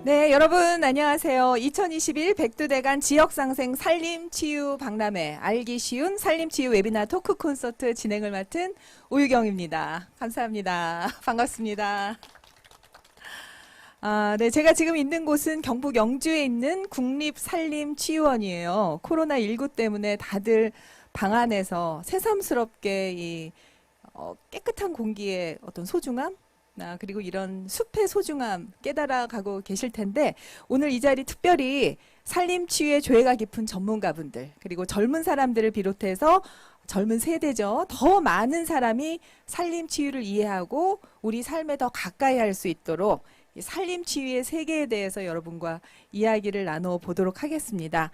네, 여러분 안녕하세요. 2021 백두대간 지역상생 산림치유 박람회 알기 쉬운 산림치유 웨비나 토크 콘서트 진행을 맡은 오유경입니다. 감사합니다. 반갑습니다. 네, 제가 지금 있는 곳은 경북 영주에 있는 국립산림치유원이에요. 코로나19 때문에 다들 방 안에서 새삼스럽게 깨끗한 공기의 어떤 소중함, 그리고 이런 숲의 소중함 깨달아가고 계실 텐데, 오늘 이 자리 특별히 산림치유에 조예가 깊은 전문가분들, 그리고 젊은 사람들을 비롯해서 젊은 세대죠. 더 많은 사람이 산림치유를 이해하고 우리 삶에 더 가까이 할 수 있도록 이 산림치유의 세계에 대해서 여러분과 이야기를 나눠보도록 하겠습니다.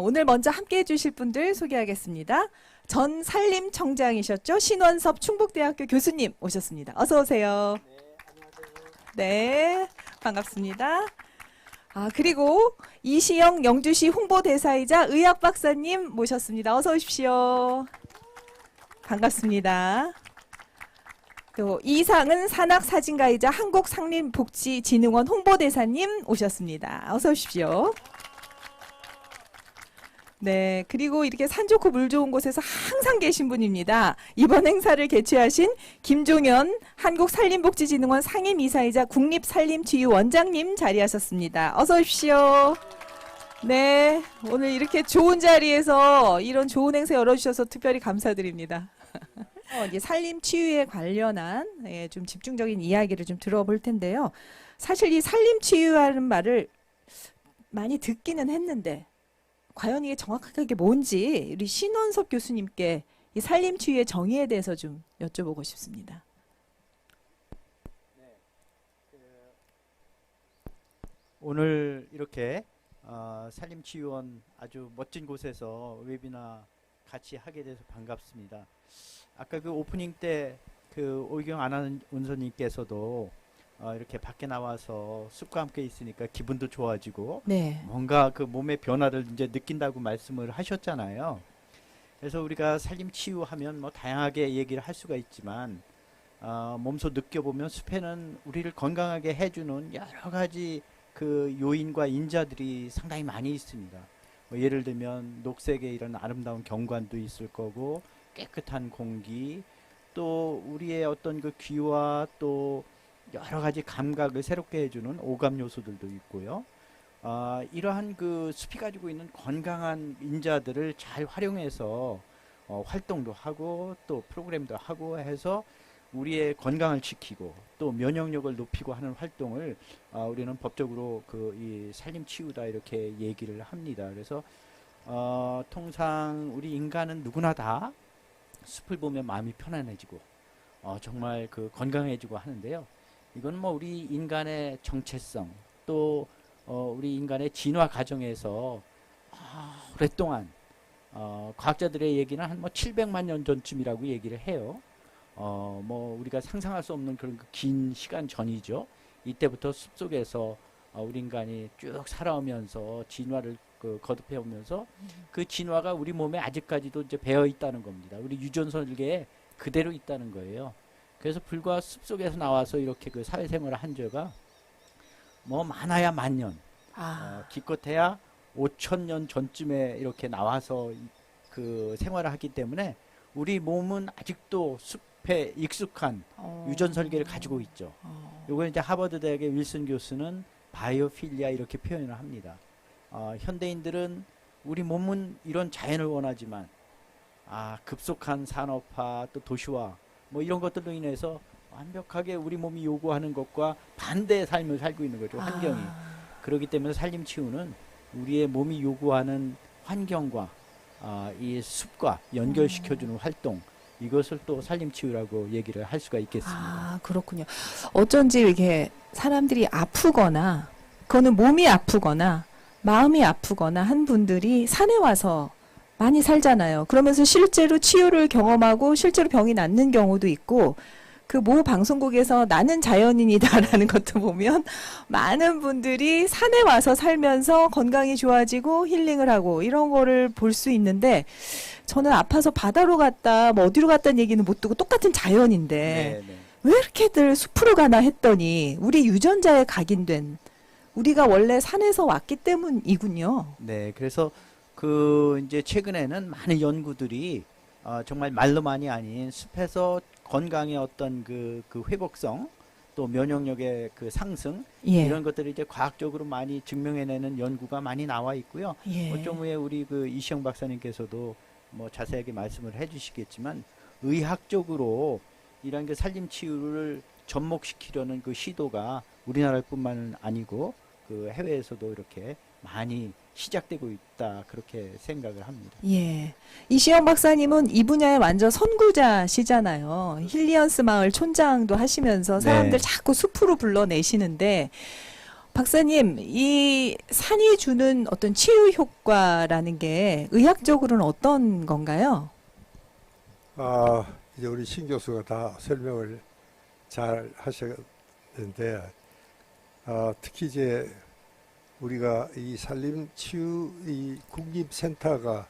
오늘 먼저 함께해 주실 분들 소개하겠습니다. 전 산림청장이셨죠? 신원섭 충북대학교 교수님 오셨습니다. 어서 오세요. 네, 반갑습니다. 그리고 이시영 영주시 홍보대사이자 의학 박사님 모셨습니다. 어서 오십시오. 반갑습니다. 또 이상은 산악사진가이자 한국산림복지진흥원 홍보대사님 오셨습니다. 어서 오십시오. 네, 그리고 이렇게 산 좋고 물 좋은 곳에서 항상 계신 분입니다. 이번 행사를 개최하신 김종현 한국산림복지진흥원 상임이사이자 국립산림치유 원장님 자리하셨습니다. 어서 오십시오. 네, 오늘 이렇게 좋은 자리에서 이런 좋은 행사 열어주셔서 특별히 감사드립니다. 이제 산림치유에 관련한 좀 집중적인 이야기를 좀 들어볼 텐데요. 사실 이 산림치유라는 말을 많이 듣기는 했는데 과연 이게 정확하게 뭔지 우리 신원섭 교수님께 이 산림치유의 정의에 대해서 좀 여쭤보고 싶습니다. 오늘 이렇게 산림치유원 아주 멋진 곳에서 웨비나 같이 하게 돼서 반갑습니다. 아까 그 오프닝 때 그 오유경 아나운서님께서도 이렇게 밖에 나와서 숲과 함께 있으니까 기분도 좋아지고 네. 뭔가 그 몸의 변화를 이제 느낀다고 말씀을 하셨잖아요. 그래서 우리가 산림치유하면 뭐 다양하게 얘기를 할 수가 있지만 몸소 느껴보면 숲에는 우리를 건강하게 해주는 여러 가지 그 요인과 인자들이 상당히 많이 있습니다. 뭐 예를 들면 녹색의 이런 아름다운 경관도 있을 거고, 깨끗한 공기, 또 우리의 어떤 그 귀와 또 여러 가지 감각을 새롭게 해주는 오감 요소들도 있고요. 이러한 그 숲이 가지고 있는 건강한 인자들을 잘 활용해서 활동도 하고 또 프로그램도 하고 해서 우리의 건강을 지키고 또 면역력을 높이고 하는 활동을 우리는 법적으로 그 이 산림치유다 이렇게 얘기를 합니다. 그래서 통상 우리 인간은 누구나 다 숲을 보면 마음이 편안해지고 정말 그 건강해지고 하는데요. 이건 뭐 우리 인간의 정체성 또 우리 인간의 진화 과정에서 오랫동안 과학자들의 얘기는 한 뭐 700만 년 전쯤이라고 얘기를 해요. 뭐 우리가 상상할 수 없는 그런 긴 시간 전이죠. 이때부터 숲속에서 우리 인간이 쭉 살아오면서 진화를 거듭해 오면서 그 진화가 우리 몸에 아직까지도 이제 배어 있다는 겁니다. 우리 유전 설계에 그대로 있다는 거예요. 그래서 불과 숲속에서 나와서 이렇게 그 사회생활을 한 죄가 뭐 많아야 10,000년, 기껏해야 5,000년 전쯤에 이렇게 나와서 그 생활을 하기 때문에 우리 몸은 아직도 숲에 익숙한 유전 설계를 가지고 있죠. 요거 이제 하버드 대학의 윌슨 교수는 바이오필리아 이렇게 표현을 합니다. 현대인들은 우리 몸은 이런 자연을 원하지만 급속한 산업화 또 도시화 뭐 이런 것들로 인해서 완벽하게 우리 몸이 요구하는 것과 반대의 삶을 살고 있는 거죠. 환경이. 그렇기 때문에 산림치유는 우리의 몸이 요구하는 환경과 이 숲과 연결시켜주는 활동, 이것을 또 산림치유라고 얘기를 할 수가 있겠습니다. 그렇군요. 어쩐지 이렇게 사람들이 아프거나 그거는 몸이 아프거나 마음이 아프거나 한 분들이 산에 와서 많이 살잖아요. 그러면서 실제로 치유를 경험하고 실제로 병이 낫는 경우도 있고, 그 모 방송국에서 나는 자연인이다라는 것도 보면 많은 분들이 산에 와서 살면서 건강이 좋아지고 힐링을 하고 이런 거를 볼 수 있는데, 저는 아파서 바다로 갔다 뭐 어디로 갔다는 얘기는 못 듣고 똑같은 자연인데 왜 이렇게들 숲으로 가나 했더니 우리 유전자에 각인된 우리가 원래 산에서 왔기 때문이군요. 네, 그래서 그 이제 최근에는 많은 연구들이 정말 말로만이 아닌 숲에서 건강의 어떤 그 회복성 또 면역력의 그 상승 예. 이런 것들이 이제 과학적으로 많이 증명해내는 연구가 많이 나와 있고요. 예. 좀 후에 우리 그 이시영 박사님께서도 뭐 자세하게 말씀을 해주시겠지만 의학적으로 이런 그 산림 치유를 접목시키려는 그 시도가 우리나라뿐만 아니고 그 해외에서도 이렇게 많이 시작되고 있다 그렇게 생각을 합니다. 예. 이시영 박사님은 이 분야의 완전 선구자시잖아요. 힐리언스 마을 촌장도 하시면서 사람들 네. 자꾸 숲으로 불러내시는데, 박사님, 이 산이 주는 어떤 치유 효과라는 게 의학적으로는 어떤 건가요? 이제 우리 신 교수가 다 설명을 잘 하셨는데, 특히 이제 우리가 이 산림치유 이 국립센터가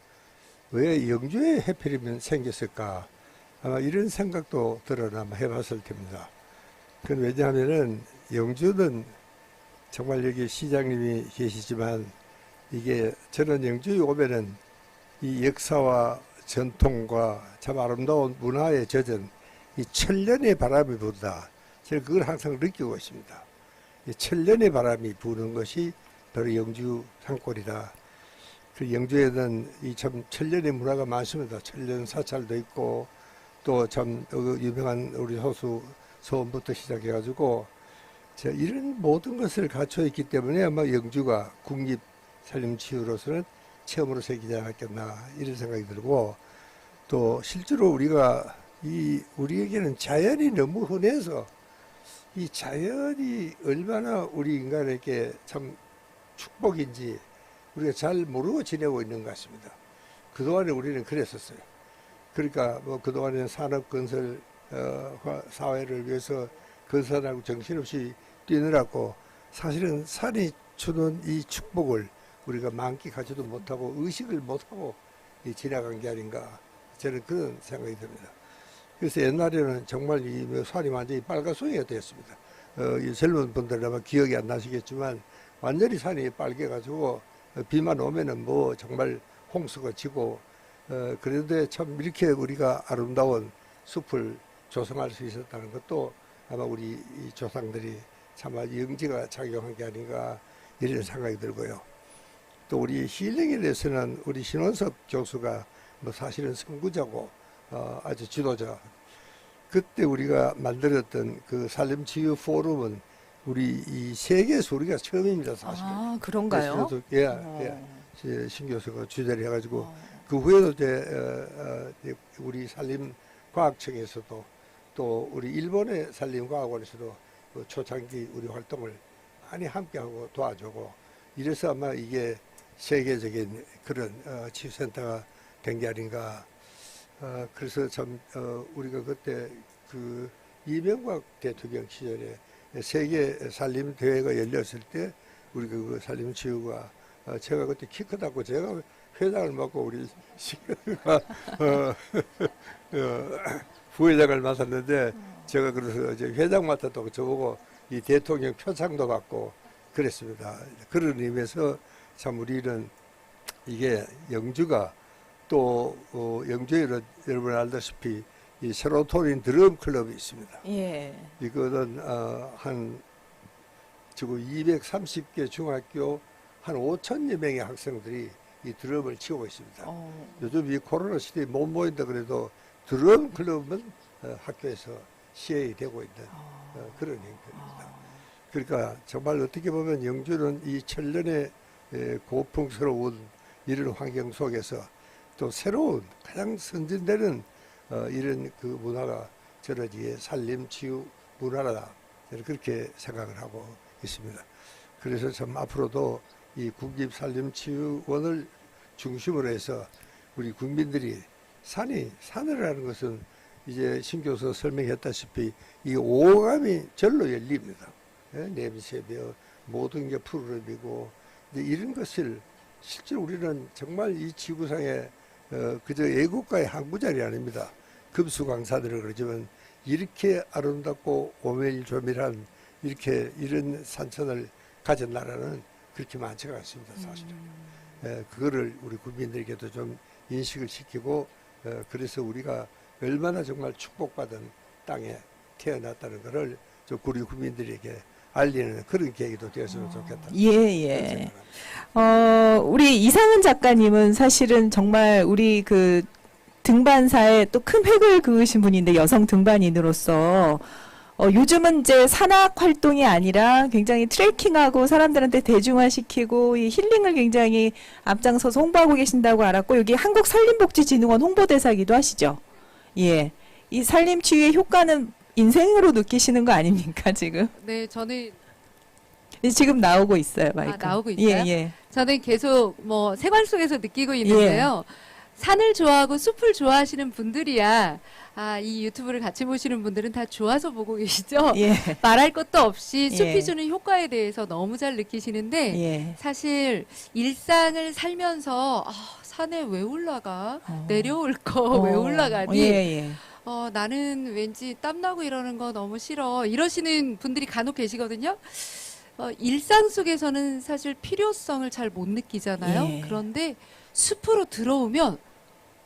왜 영주에 하필이면 생겼을까? 아마 이런 생각도 들어나 해봤을 텐니다. 그건 왜냐하면은 영주는 정말 여기 시장님이 계시지만 이게 저는 영주에 오면은 이 역사와 전통과 참 아름다운 문화에 젖은 이 천년의 바람이 분다. 저는 그걸 항상 느끼고 있습니다. 이 천년의 바람이 부는 것이 바로 영주 산골이다. 그 영주에는 이 참 천년의 문화가 많습니다. 천년 사찰도 있고 또 참 유명한 우리 호수 소원부터 시작해가지고 이런 모든 것을 갖춰 있기 때문에 아마 영주가 국립 산림치유로서는 처음으로 생기지 않았겠나 이런 생각이 들고, 또 실제로 우리가 우리에게는 자연이 너무 흔해서 이 자연이 얼마나 우리 인간에게 참 축복인지 우리가 잘 모르고 지내고 있는 것 같습니다. 그동안에 우리는 그랬었어요. 그러니까 뭐 그동안에 산업건설 사회를 위해서 건설하고 정신없이 뛰느라고 사실은 산이 주는 이 축복을 우리가 만끽하지도 못하고 의식을 못하고 지나간 게 아닌가, 저는 그런 생각이 듭니다. 그래서 옛날에는 정말 이 산이 완전히 빨가송이가 되었습니다. 이 젊은 분들은 아마 기억이 안 나시겠지만 완전히 산이 빨개가지고 비만 오면은 뭐 정말 홍수가 지고, 그런데 참 이렇게 우리가 아름다운 숲을 조성할 수 있었다는 것도 아마 우리 이 조상들이 참 영지가 작용한 게 아닌가 이런 생각이 들고요. 또 우리 힐링에 대해서는 우리 신원섭 교수가 뭐 사실은 선구자고 아주 지도자. 그때 우리가 만들었던 그 산림치유 포럼은 우리 이 세계에서 우리가 처음입니다, 사실. 아, 그런가요? 예, 신 교수가 주재를 해가지고 그 후에도 이제 우리 산림과학청에서도 또 우리 일본의 산림과학원에서도 그 초창기 우리 활동을 많이 함께하고 도와주고, 이래서 아마 이게 세계적인 그런 치유센터가 된 게 아닌가. 그래서 참 우리가 그때 그 이명박 대통령 시절에 세계 산림 대회가 열렸을 때 우리가 그 산림 치유가 제가 그때 키 크다고 제가 회장을 맡고 우리 시가 부회장을 맡았는데, 제가 그래서 이제 회장 맡았다고 저보고 이 대통령 표창도 받고 그랬습니다. 그런 의미에서 참 우리는 이게 영주가 또 영주에 여러분 알다시피 이 세로토닌 드럼 클럽이 있습니다. 예. 이거는 지금 230개 중학교 한 5천여 명의 학생들이 이 드럼을 치고 있습니다. 요즘 이 코로나 시대에 못 모인다 그래도 드럼 클럽은 학교에서 시행이 되고 있는 그런 형태입니다. 그러니까 정말 어떻게 보면 영주는 이 천년의 고풍스러운 이런 환경 속에서 또 새로운 가장 선진되는 이런 그 문화가 저는 이 산림치유 문화다, 저는 그렇게 생각을 하고 있습니다. 그래서 참 앞으로도 이 국립산림치유원을 중심으로 해서 우리 국민들이 산이라는 것은 이제 신 교수 설명했다시피 이 오감이 절로 열립니다. 냄새며 모든 게 푸르름이고, 이런 것을 실제로 우리는 정말 이 지구상에 그저 애국가의 한 구절이 아닙니다. 금수강산으로 그러지만 이렇게 아름답고 오밀조밀한 이런 산천을 가진 나라는 그렇게 많지가 않습니다, 사실은. 그거를 우리 국민들에게도 좀 인식을 시키고, 그래서 우리가 얼마나 정말 축복받은 땅에 태어났다는 것을 좀 우리 국민들에게 알리는 그런 계기도 되었으면 좋겠다. 예, 예. 우리 이상은 작가님은 사실은 정말 우리 그 등반사에 또 큰 획을 그으신 분인데, 여성 등반인으로서 요즘은 이제 산악 활동이 아니라 굉장히 트레킹하고 사람들한테 대중화시키고 이 힐링을 굉장히 앞장서서 홍보하고 계신다고 알았고, 여기 한국산림복지진흥원 홍보대사기도 하시죠. 예. 이 산림치유의 효과는 인생으로 느끼시는 거 아닙니까, 지금? 네, 저는 지금 나오고 있어요, 마이크. 나오고 있어요? 예, 예. 저는 계속 뭐 생활 속에서 느끼고 있는데요. 산을 좋아하고 숲을 좋아하시는 분들이야. 이 유튜브를 같이 보시는 분들은 다 좋아서 보고 계시죠? 예. 말할 것도 없이 숲이 예. 주는 효과에 대해서 너무 잘 느끼시는데 예. 사실 일상을 살면서 산에 왜 올라가? 내려올 거 왜 올라가니? 예, 예. 나는 왠지 땀나고 이러는 거 너무 싫어. 이러시는 분들이 간혹 계시거든요. 일상 속에서는 사실 필요성을 잘 못 느끼잖아요. 예. 그런데 숲으로 들어오면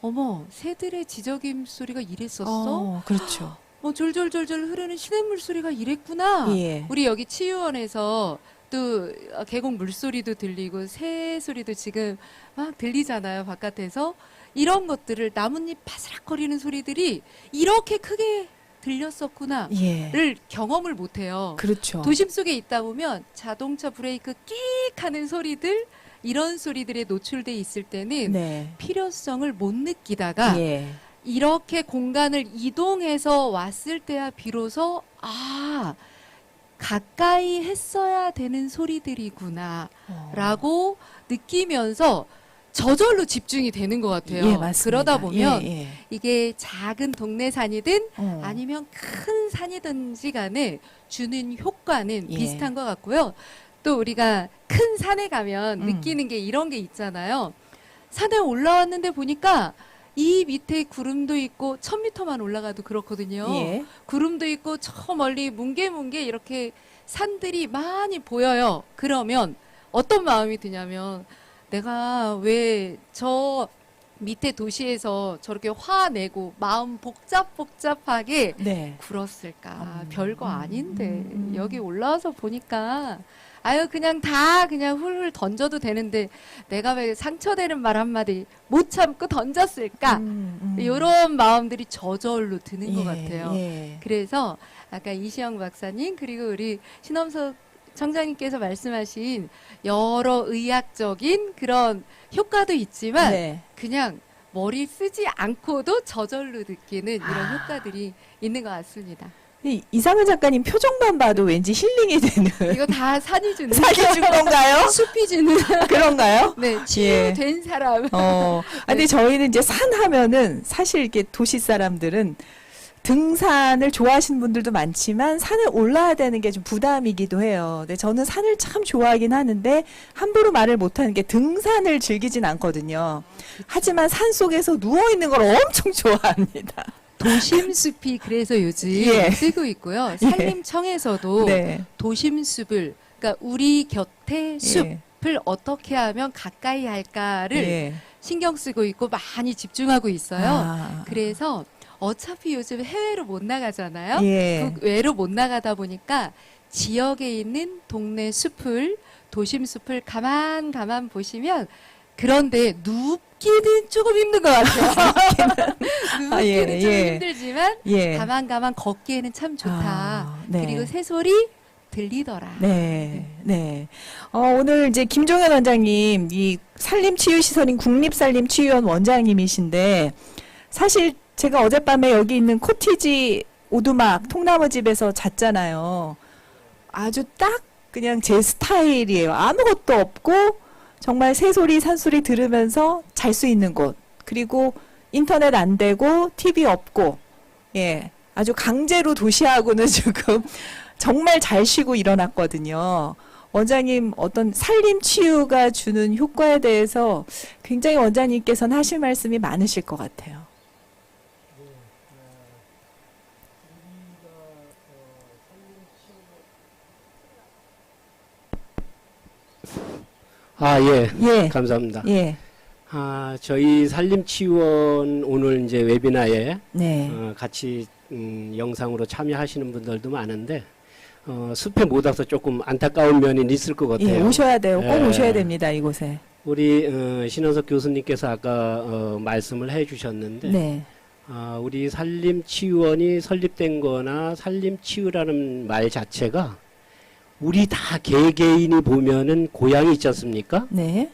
어머, 새들의 지저귀 소리가 이랬었어? 그렇죠. 졸졸졸졸 흐르는 시냇물 소리가 이랬구나. 예. 우리 여기 치유원에서 또 계곡 물소리도 들리고 새 소리도 지금 막 들리잖아요, 바깥에서. 이런 것들을 나뭇잎 바스락거리는 소리들이 이렇게 크게 들렸었구나. 예. 를 경험을 못해요. 그렇죠. 도심 속에 있다 보면 자동차 브레이크 끼익 하는 소리들, 이런 소리들에 노출돼 있을 때는 네. 필요성을 못 느끼다가 예. 이렇게 공간을 이동해서 왔을 때야 비로소 가까이 했어야 되는 소리들이구나 라고 느끼면서 저절로 집중이 되는 것 같아요. 예, 맞습니다. 그러다 보면 예, 예. 이게 작은 동네 산이든 어. 아니면 큰 산이든지 간에 주는 효과는 예. 비슷한 것 같고요. 또 우리가 큰 산에 가면 음. 느끼는 게 이런 게 있잖아요. 산에 올라왔는데 보니까 이 밑에 구름도 있고 1000m만 올라가도 그렇거든요. 예. 구름도 있고 저 멀리 뭉게뭉게 이렇게 산들이 많이 보여요. 그러면 어떤 마음이 드냐면 내가 왜 저 밑에 도시에서 저렇게 화내고 마음 복잡복잡하게 네. 굴었을까? 별거 아닌데 음. 여기 올라와서 보니까 그냥 훌훌 던져도 되는데 내가 왜 상처되는 말 한마디 못 참고 던졌을까? 이런 마음들이 저절로 드는 것 같아요. 예. 그래서 아까 이시영 박사님 그리고 우리 신엄석 청장님께서 말씀하신 여러 의학적인 그런 효과도 있지만 네. 그냥 머리 쓰지 않고도 저절로 느끼는 이런 효과들이 있는 것 같습니다. 이상은 작가님 표정만 봐도 왠지 힐링이 되는. 이거 다 산이 주는 사기 준 건가요? 숲이 주는 그런가요? 네, 치유된 사람. 근데 저희는 이제 산 하면은 사실 이렇게 도시 사람들은 등산을 좋아하시는 분들도 많지만 산에 올라야 되는 게 좀 부담이기도 해요. 근데 저는 산을 참 좋아하긴 하는데 함부로 말을 못하는 게 등산을 즐기진 않거든요. 하지만 산 속에서 누워있는 걸 엄청 좋아합니다. 도심숲이 그래서 요즘 예. 쓰고 있고요. 산림청에서도 네. 도심숲을 그러니까 우리 곁에 숲을 어떻게 하면 가까이 할까를 예. 신경 쓰고 있고 많이 집중하고 있어요. 아. 그래서 어차피 요즘 해외로 못 나가잖아요. 예. 국외로 못 나가다 보니까 지역에 있는 동네 숲을 도심 숲을 가만 보시면 그런데 눕기는 조금 힘든 것 같아요. 눕기는 예, 좀 예. 힘들지만 예. 가만 걷기에는 참 좋다. 네. 그리고 새소리 들리더라. 네, 네. 오늘 이제 김종현 원장님, 이 산림치유시설인 국립산림치유원 원장님이신데, 사실 제가 어젯밤에 여기 있는 코티지 오두막 통나무집에서 잤잖아요. 아주 딱 그냥 제 스타일이에요. 아무것도 없고, 정말 새소리, 산소리 들으면서 잘 수 있는 곳. 그리고 인터넷 안 되고, TV 없고, 예. 아주 강제로 도시하고는 지금 정말 잘 쉬고 일어났거든요. 원장님 어떤 산림 치유가 주는 효과에 대해서 굉장히 원장님께서는 하실 말씀이 많으실 것 같아요. 예. 예. 감사합니다. 예. 저희 산림치유원 오늘 이제 웨비나에 네. 같이 영상으로 참여하시는 분들도 많은데 숲에 못 와서 조금 안타까운 면이 있을 것 같아요. 예, 오셔야 돼요. 꼭 예. 오셔야 됩니다. 이곳에. 우리 신원석 교수님께서 아까 말씀을 해주셨는데 네. 우리 산림치유원이 설립된 거나 산림치유라는 말 자체가 우리 다 개개인이 보면은 고향이 있지 않습니까? 네.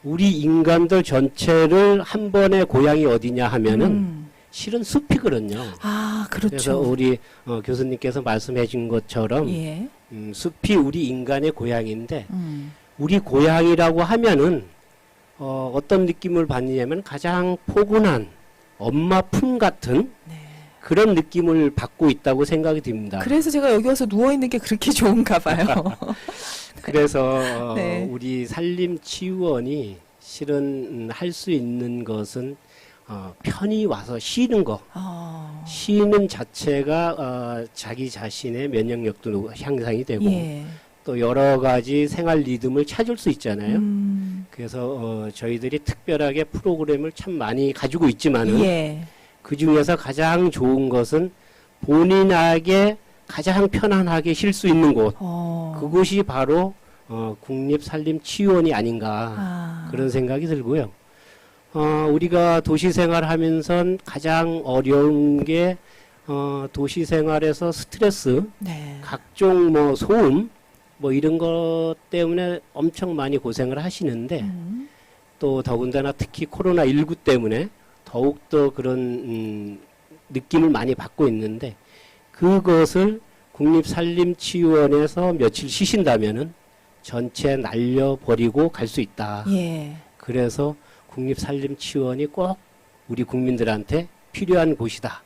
우리 인간들 전체를 한 번에 고향이 어디냐 하면은 실은 숲이거든요. 그렇죠. 그래서 우리 교수님께서 말씀해 준 것처럼 예. 숲이 우리 인간의 고향인데 우리 고향이라고 하면은 어떤 느낌을 받느냐면 가장 포근한 엄마 품 같은 네. 그런 느낌을 받고 있다고 생각이 듭니다. 그래서 제가 여기 와서 누워 있는 게 그렇게 좋은가 봐요. 그래서 네. 우리 산림치유원이 실은 할 수 있는 것은 편히 와서 쉬는 거. 쉬는 자체가 자기 자신의 면역력도 향상이 되고 예. 또 여러 가지 생활 리듬을 찾을 수 있잖아요. 그래서 저희들이 특별하게 프로그램을 참 많이 가지고 있지만은 예. 그 중에서 가장 좋은 것은 본인에게 가장 편안하게 쉴 수 있는 곳. 그곳이 바로 국립산림치유원이 아닌가 그런 생각이 들고요. 우리가 도시 생활하면서 가장 어려운 게 도시 생활에서 스트레스, 네. 각종 뭐 소음, 뭐 이런 것 때문에 엄청 많이 고생을 하시는데 또 더군다나 특히 코로나19 때문에 더욱더 그런 느낌을 많이 받고 있는데 그것을 국립산림치유원에서 며칠 쉬신다면은 전체 날려버리고 갈 수 있다. 예. 그래서 국립산림치유원이 꼭 우리 국민들한테 필요한 곳이다.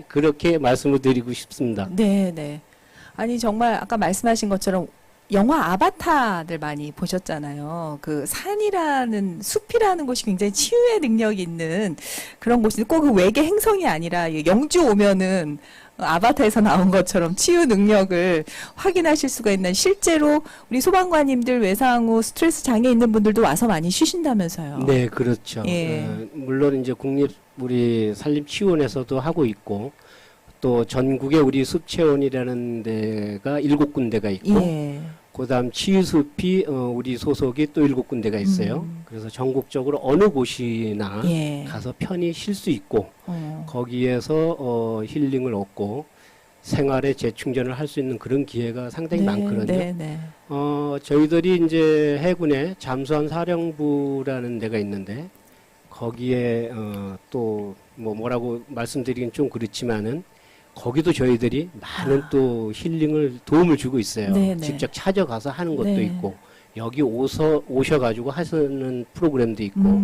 그렇게 말씀을 드리고 싶습니다. 네, 네. 아니 정말 아까 말씀하신 것처럼 영화 아바타들 많이 보셨잖아요. 그 산이라는 숲이라는 곳이 굉장히 치유의 능력이 있는 그런 곳인데 꼭 그 외계 행성이 아니라 영주 오면은 아바타에서 나온 것처럼 치유 능력을 확인하실 수가 있는 실제로 우리 소방관님들 외상 후 스트레스 장애 있는 분들도 와서 많이 쉬신다면서요. 네, 그렇죠. 예. 물론 이제 우리 산림치유원에서도 하고 있고 또 전국에 우리 숲체원이라는 데가 7군데가 있고 예. 그다음 치유숲이 우리 소속이 또 7군데가 있어요. 그래서 전국적으로 어느 곳이나 예. 가서 편히 쉴 수 있고 거기에서 힐링을 얻고 생활에 재충전을 할 수 있는 그런 기회가 상당히 많거든요. 네, 네. 저희들이 이제 해군에 잠수함 사령부라는 데가 있는데 거기에 또 뭐라고 말씀드리긴 좀 그렇지만은 거기도 저희들이 많은 또 힐링을 도움을 주고 있어요. 네네. 직접 찾아가서 하는 것도 네. 있고 여기 오셔가지고 하시는 프로그램도 있고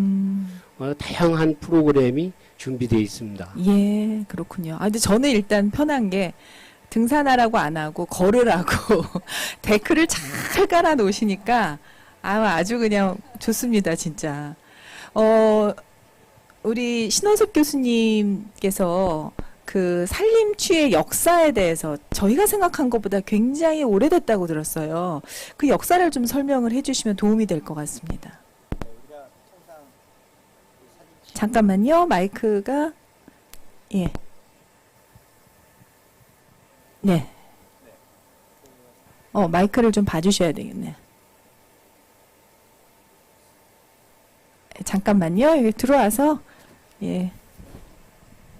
다양한 프로그램이 준비되어 있습니다. 예, 그렇군요. 근데 저는 일단 편한 게 등산하라고 안 하고 걸으라고 데크를 잘 깔아 놓으시니까 아주 그냥 좋습니다, 진짜. 우리 신원석 교수님께서 그 산림취의 역사에 대해서 저희가 생각한 것보다 굉장히 오래됐다고 들었어요. 그 역사를 좀 설명을 해주시면 도움이 될 것 같습니다. 잠깐만요. 마이크가 예. 네. 마이크를 좀 봐주셔야 되겠네. 잠깐만요. 여기 들어와서 예.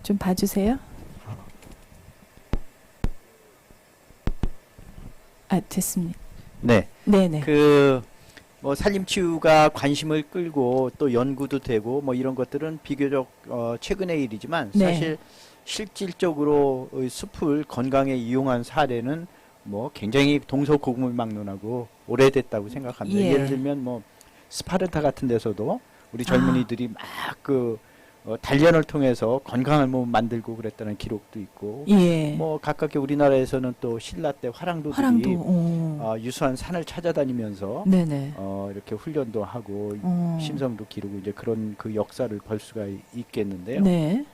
좀 봐주세요. 됐습니다. 네. 네네. 뭐 산림치유가 관심을 끌고 또 연구도 되고 뭐 이런 것들은 비교적 최근의 일이지만 네. 사실 실질적으로 숲을 건강에 이용한 사례는 뭐 굉장히 동서고금을막론하고 오래됐다고 생각합니다. 예. 예를 들면 뭐 스파르타 같은 데서도 우리 젊은이들이 막 단련을 통해서 건강한 몸 만들고 그랬다는 기록도 있고 예. 뭐 가깝게 우리나라에서는 또 신라 때 화랑도들이 유수한 산을 찾아다니면서 네네. 이렇게 훈련도 하고 심성도 기르고 이제 그런 그 역사를 볼 수가 있겠는데요. 네.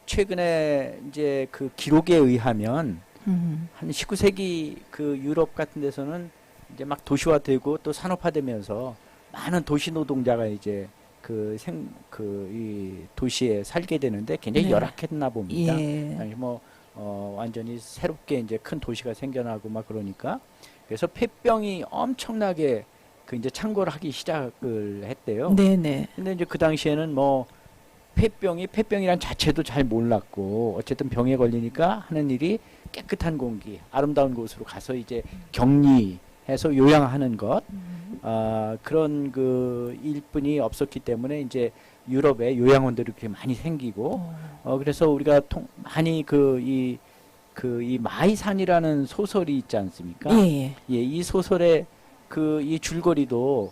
최근에 이제 그 기록에 의하면 한 19세기 그 유럽 같은 데서는 이제 막 도시화되고 또 산업화되면서 많은 도시 노동자가 이제 이 도시에 살게 되는데 굉장히 네. 열악했나 봅니다. 예. 아니 뭐 완전히 새롭게 이제 큰 도시가 생겨나고 막 그러니까 그래서 폐병이 엄청나게 그 이제 창궐을 하기 시작을 했대요. 네네. 근데 이제 그 당시에는 뭐 폐병이란 자체도 잘 몰랐고 어쨌든 병에 걸리니까 하는 일이 깨끗한 공기, 아름다운 곳으로 가서 이제 격리해서 요양하는 것 그런 그 일뿐이 없었기 때문에 이제 유럽에 요양원들이 그렇게 많이 생기고 그래서 우리가 많이 이 마이산이라는 소설이 있지 않습니까? 예. 예, 이 소설의 이 줄거리도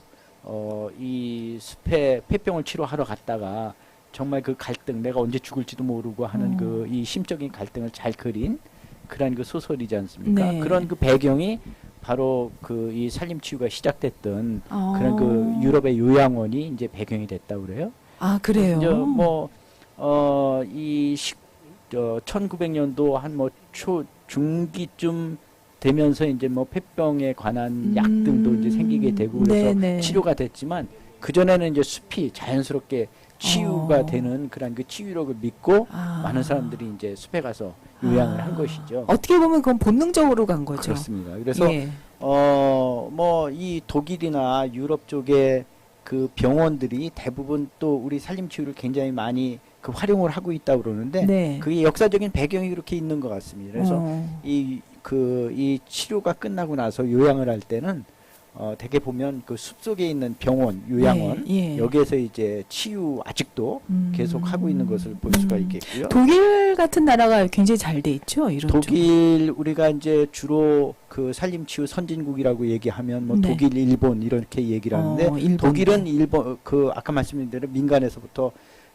이 숲에 폐병을 치료하러 갔다가 정말 그 갈등, 내가 언제 죽을지도 모르고 하는 이 심적인 갈등을 잘 그린 그런 그 소설이지 않습니까? 네. 그런 그 배경이 바로 이 산림치유가 시작됐던 그런 그 유럽의 요양원이 이제 배경이 됐다고 그래요. 아, 그래요? 이제 뭐, 1900년도 한 뭐 중기쯤 되면서 이제 뭐 폐병에 관한 약 등도 이제 생기게 되고 그래서 네네. 치료가 됐지만 그전에는 이제 숲이 자연스럽게 치유가 되는 그런 그 치유력을 믿고 많은 사람들이 이제 숲에 가서 요양을 한 것이죠. 어떻게 보면 그건 본능적으로 간 거죠. 그렇습니다. 그래서 예. 뭐 이 독일이나 유럽 쪽의 그 병원들이 대부분 또 우리 산림치유를 굉장히 많이 그 활용을 하고 있다고 그러는데 네. 그게 역사적인 배경이 그렇게 있는 것 같습니다. 그래서 이 치료가 끝나고 나서 요양을 할 때는 대개 보면 그 숲속에 있는 병원, 요양원 예. 여기에서 이제 치유 아직도 계속 하고 있는 것을 볼 수가 있겠고요. 독일 같은 나라가 굉장히 잘 돼 있죠. 이런 쪽. 독일 우리가 이제 주로 그 산림치유 선진국이라고 얘기하면 뭐 네. 독일, 일본 이렇게 얘기를 하는데 일본. 독일은 일본 그 아까 말씀드린 대로 민간에서부터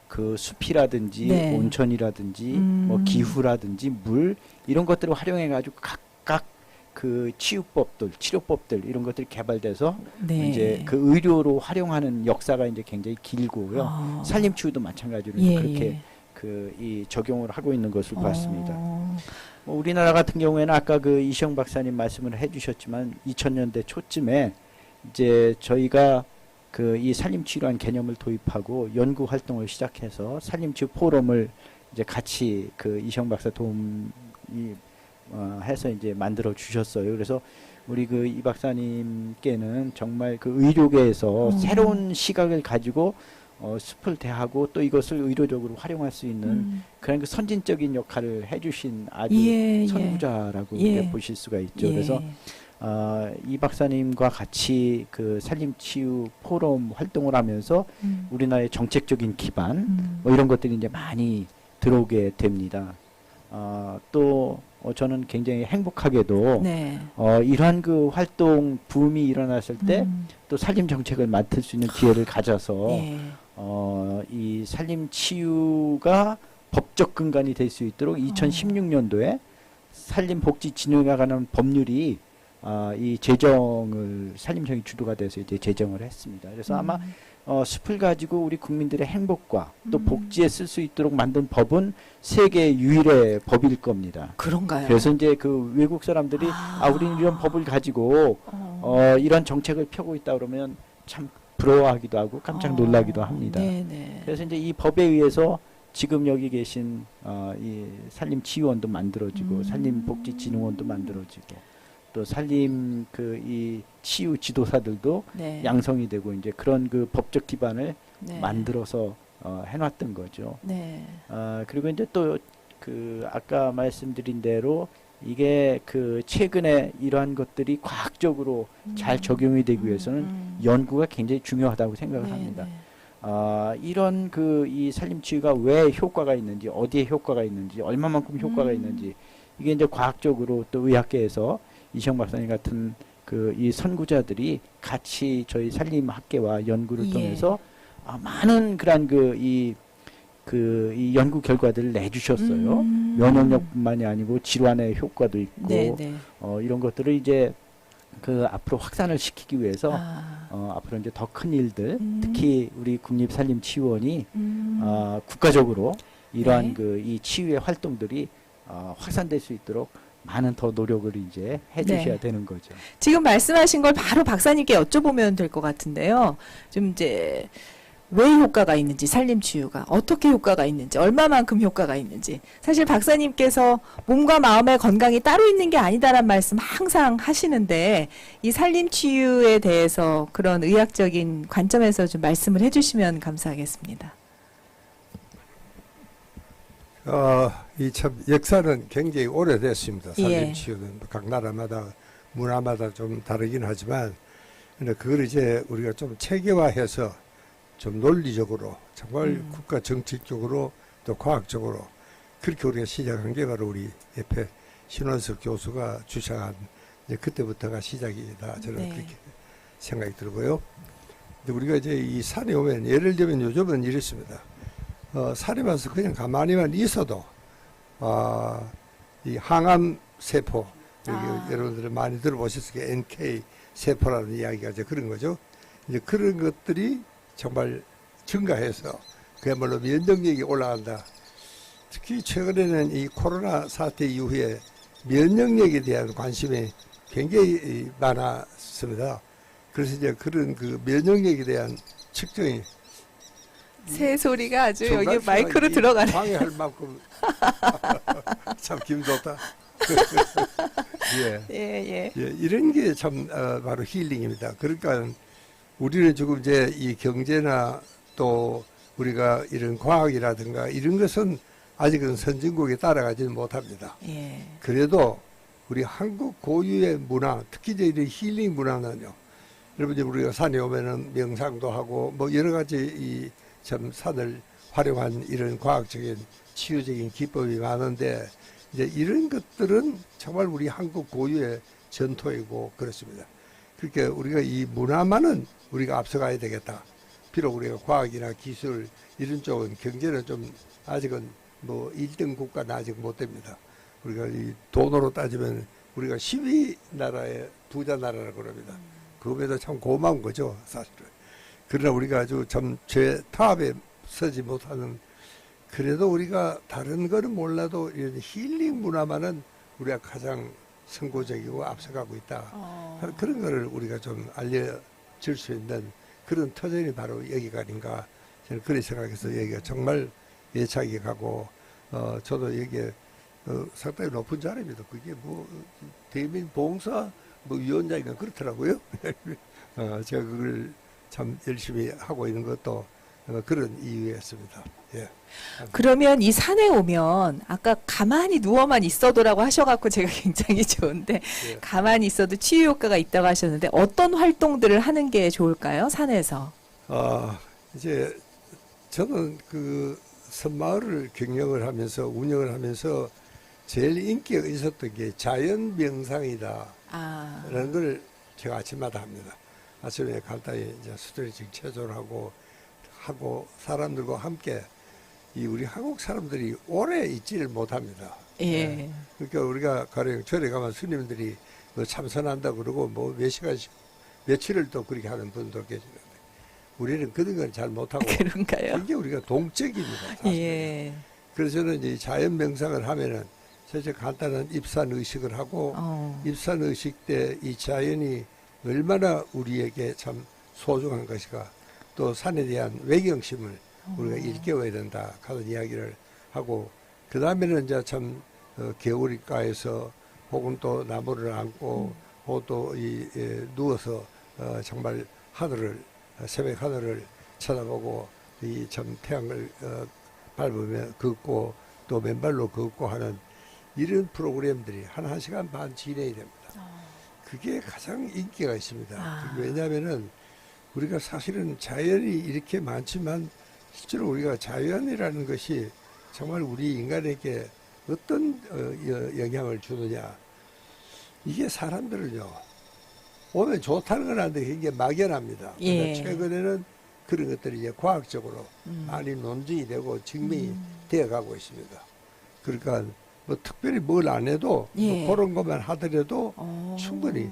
그 숲이라든지 네. 온천이라든지 뭐 기후라든지 물 이런 것들을 활용해 가지고 각각 그 치유법들, 치료법들 이런 것들이 개발돼서 네. 이제 그 의료로 활용하는 역사가 이제 굉장히 길고요. 산림치유도 마찬가지로 예, 그렇게 예. 이 적용을 하고 있는 것을 봤습니다. 뭐 우리나라 같은 경우에는 아까 그 이시영 박사님 말씀을 해주셨지만 2000년대 초쯤에 이제 저희가 이 산림치유라는 개념을 도입하고 연구 활동을 시작해서 산림치유 포럼을 이제 같이 그 이시영 박사 도움이 해서 이제 만들어 주셨어요. 그래서 우리 그 이 박사님께는 정말 그 의료계에서 새로운 시각을 가지고 숲을 대하고 또 이것을 의료적으로 활용할 수 있는 그런 그 선진적인 역할을 해주신 아주 예, 선구자라고 예. 보실 수가 있죠. 예. 그래서 이 박사님과 같이 그 산림치유 포럼 활동을 하면서 우리나라의 정책적인 기반 뭐 이런 것들이 이제 많이 들어오게 됩니다. 또 저는 굉장히 행복하게도 네. 이러한 그 활동 붐이 일어났을 때 또 산림 정책을 맡을 수 있는 기회를 가져서 예. 이 산림치유가 법적 근간이 될 수 있도록 2016년도에 산림복지진흥에 관한 법률이 이 제정을 산림청이 주도가 돼서 이제 제정을 했습니다. 그래서 아마 숲을 가지고 우리 국민들의 행복과 또 복지에 쓸 수 있도록 만든 법은 세계 유일의 법일 겁니다. 그런가요? 그래서 이제 그 외국 사람들이 우리는 이런 법을 가지고 이런 정책을 펴고 있다 그러면 참 부러워하기도 하고 깜짝 놀라기도 합니다. 네네. 그래서 이제 이 법에 의해서 지금 여기 계신 이 산림치유원도 만들어지고 산림복지진흥원도 만들어지고 또 산림 이 치유 지도사들도 네. 양성이 되고 이제 그런 그 법적 기반을 네. 만들어서 해놨던 거죠. 네. 그리고 이제 또 그 아까 말씀드린 대로 이게 그 최근에 이러한 것들이 과학적으로 잘 적용이 되기 위해서는 연구가 굉장히 중요하다고 생각을 합니다. 이런 이 산림치유가 왜 효과가 있는지, 어디에 효과가 있는지, 얼마만큼 효과가 있는지 이게 이제 과학적으로 또 의학계에서 이시영 박사님 같은 이 선구자들이 같이 저희 산림학계와 연구를 예. 통해서 많은 그런 이 연구 결과들을 내주셨어요. 면역력뿐만이 아니고 질환의 효과도 있고 네네. 이런 것들을 이제 앞으로 확산을 시키기 위해서 앞으로 이제 더 큰 일들, 특히 우리 국립산림치유원이 국가적으로 이러한 네. 이 치유의 활동들이 확산될 수 있도록 많은 더 노력을 이제 해주셔야 되는 거죠. 지금 말씀하신 걸 바로 박사님께 여쭤보면 될 것 같은데요. 좀 이제 왜 효과가 있는지, 산림치유가 어떻게 효과가 있는지, 얼마만큼 효과가 있는지. 사실 박사님께서 몸과 마음의 건강이 따로 있는 게 아니다란 말씀 항상 하시는데, 이 산림치유에 대해서 그런 의학적인 관점에서 좀 말씀을 해주시면 감사하겠습니다. 이 참 역사는 굉장히 오래됐습니다. 예. 산림치유는 각 나라마다 문화마다 좀 다르긴 하지만, 근데 그걸 이제 우리가 좀 체계화해서 좀 논리적으로 정말 국가 정책적으로 또 과학적으로 그렇게 우리가 시작한 게 바로 우리 옆에 신원석 교수가 주장한 이제 그때부터가 시작이다. 저는 네. 그렇게 생각이 들고요. 근데 우리가 이제 이 산에 오면 예를 들면 요즘은 이렇습니다. 산에 와서 그냥 가만히만 있어도 이 항암 세포 여러분들이 많이 들어보셨을 거예요. NK 세포라는 이야기가 이제 그런 거죠. 이제 그런 것들이 정말 증가해서 그야말로 면역력이 올라간다. 특히 최근에는 이 코로나 사태 이후에 면역력에 대한 관심이 굉장히 많았습니다. 그래서 이제 그런 그 면역력에 대한 측정이 새 소리가 아주 여기 정말 마이크로 이 들어가네. 방해할 만큼 참 기분좋다. 예. 예. 예, 이런 게 참 바로 힐링입니다. 그러니까 우리는 지금 이제 이 경제나 또 우리가 이런 과학이라든가 이런 것은 아직은 선진국에 따라가지는 못합니다. 예. 그래도 우리 한국 고유의 문화, 특히 이제 이런 힐링 문화는요. 여러분 이제 우리가 산에 오면은 명상도 하고 뭐 여러 가지 이 참 산을 활용한 이런 과학적인 치유적인 기법이 많은데 이제 이런 것들은 정말 우리 한국 고유의 전통이고 그렇습니다. 그렇게 우리가 이 문화만은 우리가 앞서가야 되겠다. 비록 우리가 과학이나 기술 이런 쪽은 경제는 좀 아직은 뭐 1등 국가는 아직 못 됩니다. 우리가 이 돈으로 따지면 우리가 10위 나라의 부자 나라라고 그럽니다. 그거보다 참 고마운 거죠, 사실은. 그러나 우리가 아주 참 최탑에 서지 못하는 그래도 우리가 다른 거는 몰라도 이런 힐링 문화만은 우리가 가장 선구적이고 앞서가고 있다. 그런 거를 우리가 좀 알려줄 수 있는 그런 터전이 바로 여기가 아닌가. 저는 그렇게 생각해서 여기가 정말 예착이 가고, 저도 여기에 상당히 높은 자리입니다. 그게 뭐, 대민 봉사 뭐 위원장인가 그렇더라고요. 제가 그걸 참 열심히 하고 있는 것도 그런 이유였습니다. 예. 그러면 이 산에 오면 아까 가만히 누워만 있어도라고 하셔갖고 제가 굉장히 좋은데 예. 가만히 있어도 치유 효과가 있다고 하셨는데 어떤 활동들을 하는 게 좋을까요? 산에서. 이제 저는 그 섬마을을 경영을 하면서 운영을 하면서 제일 인기가 있었던 게 자연 명상이다. 라는 걸 제가 아침마다 합니다. 아침에 간단히 이제 스트레칭 체조를 하고 사람들과 함께 이 우리 한국 사람들이 오래 있지를 못합니다. 예. 그러니까 우리가 가령 절에 가면 스님들이 뭐 참선한다 그러고 뭐 몇 시간씩 며칠을 또 그렇게 하는 분도 계시는데 우리는 그런 건 잘 못하고 그런가요? 이게 우리가 동적입니다. 사실은. 예. 그래서 저는 이제 자연 명상을 하면은 사실 간단한 입산 의식을 하고 입산 의식 때 이 자연이 얼마나 우리에게 참 소중한 것인가 또 산에 대한 외경심을 우리가 일깨워야 된다 하는 이야기를 하고 그 다음에는 이제 참 개울가에서 혹은 또 나무를 안고 혹은 또 누워서 정말 하늘을 새벽 하늘을 쳐다보고 이 참 태양을 밟으며 걷고 또 맨발로 걷고 하는 이런 프로그램들이 한 1시간 반 진행이 됩니다. 그게 가장 인기가 있습니다. 왜냐하면은 우리가 사실은 자연이 이렇게 많지만 실제로 우리가 자연이라는 것이 정말 우리 인간에게 어떤 영향을 주느냐. 이게 사람들은요, 오면 좋다는 건 아닌데 굉장히 막연합니다. 예. 최근에는 그런 것들이 이제 과학적으로 많이 논증이 되고 증명이 되어 가고 있습니다. 그러니까 뭐 특별히 뭘 안 해도 예. 뭐 그런 것만 하더라도 충분히.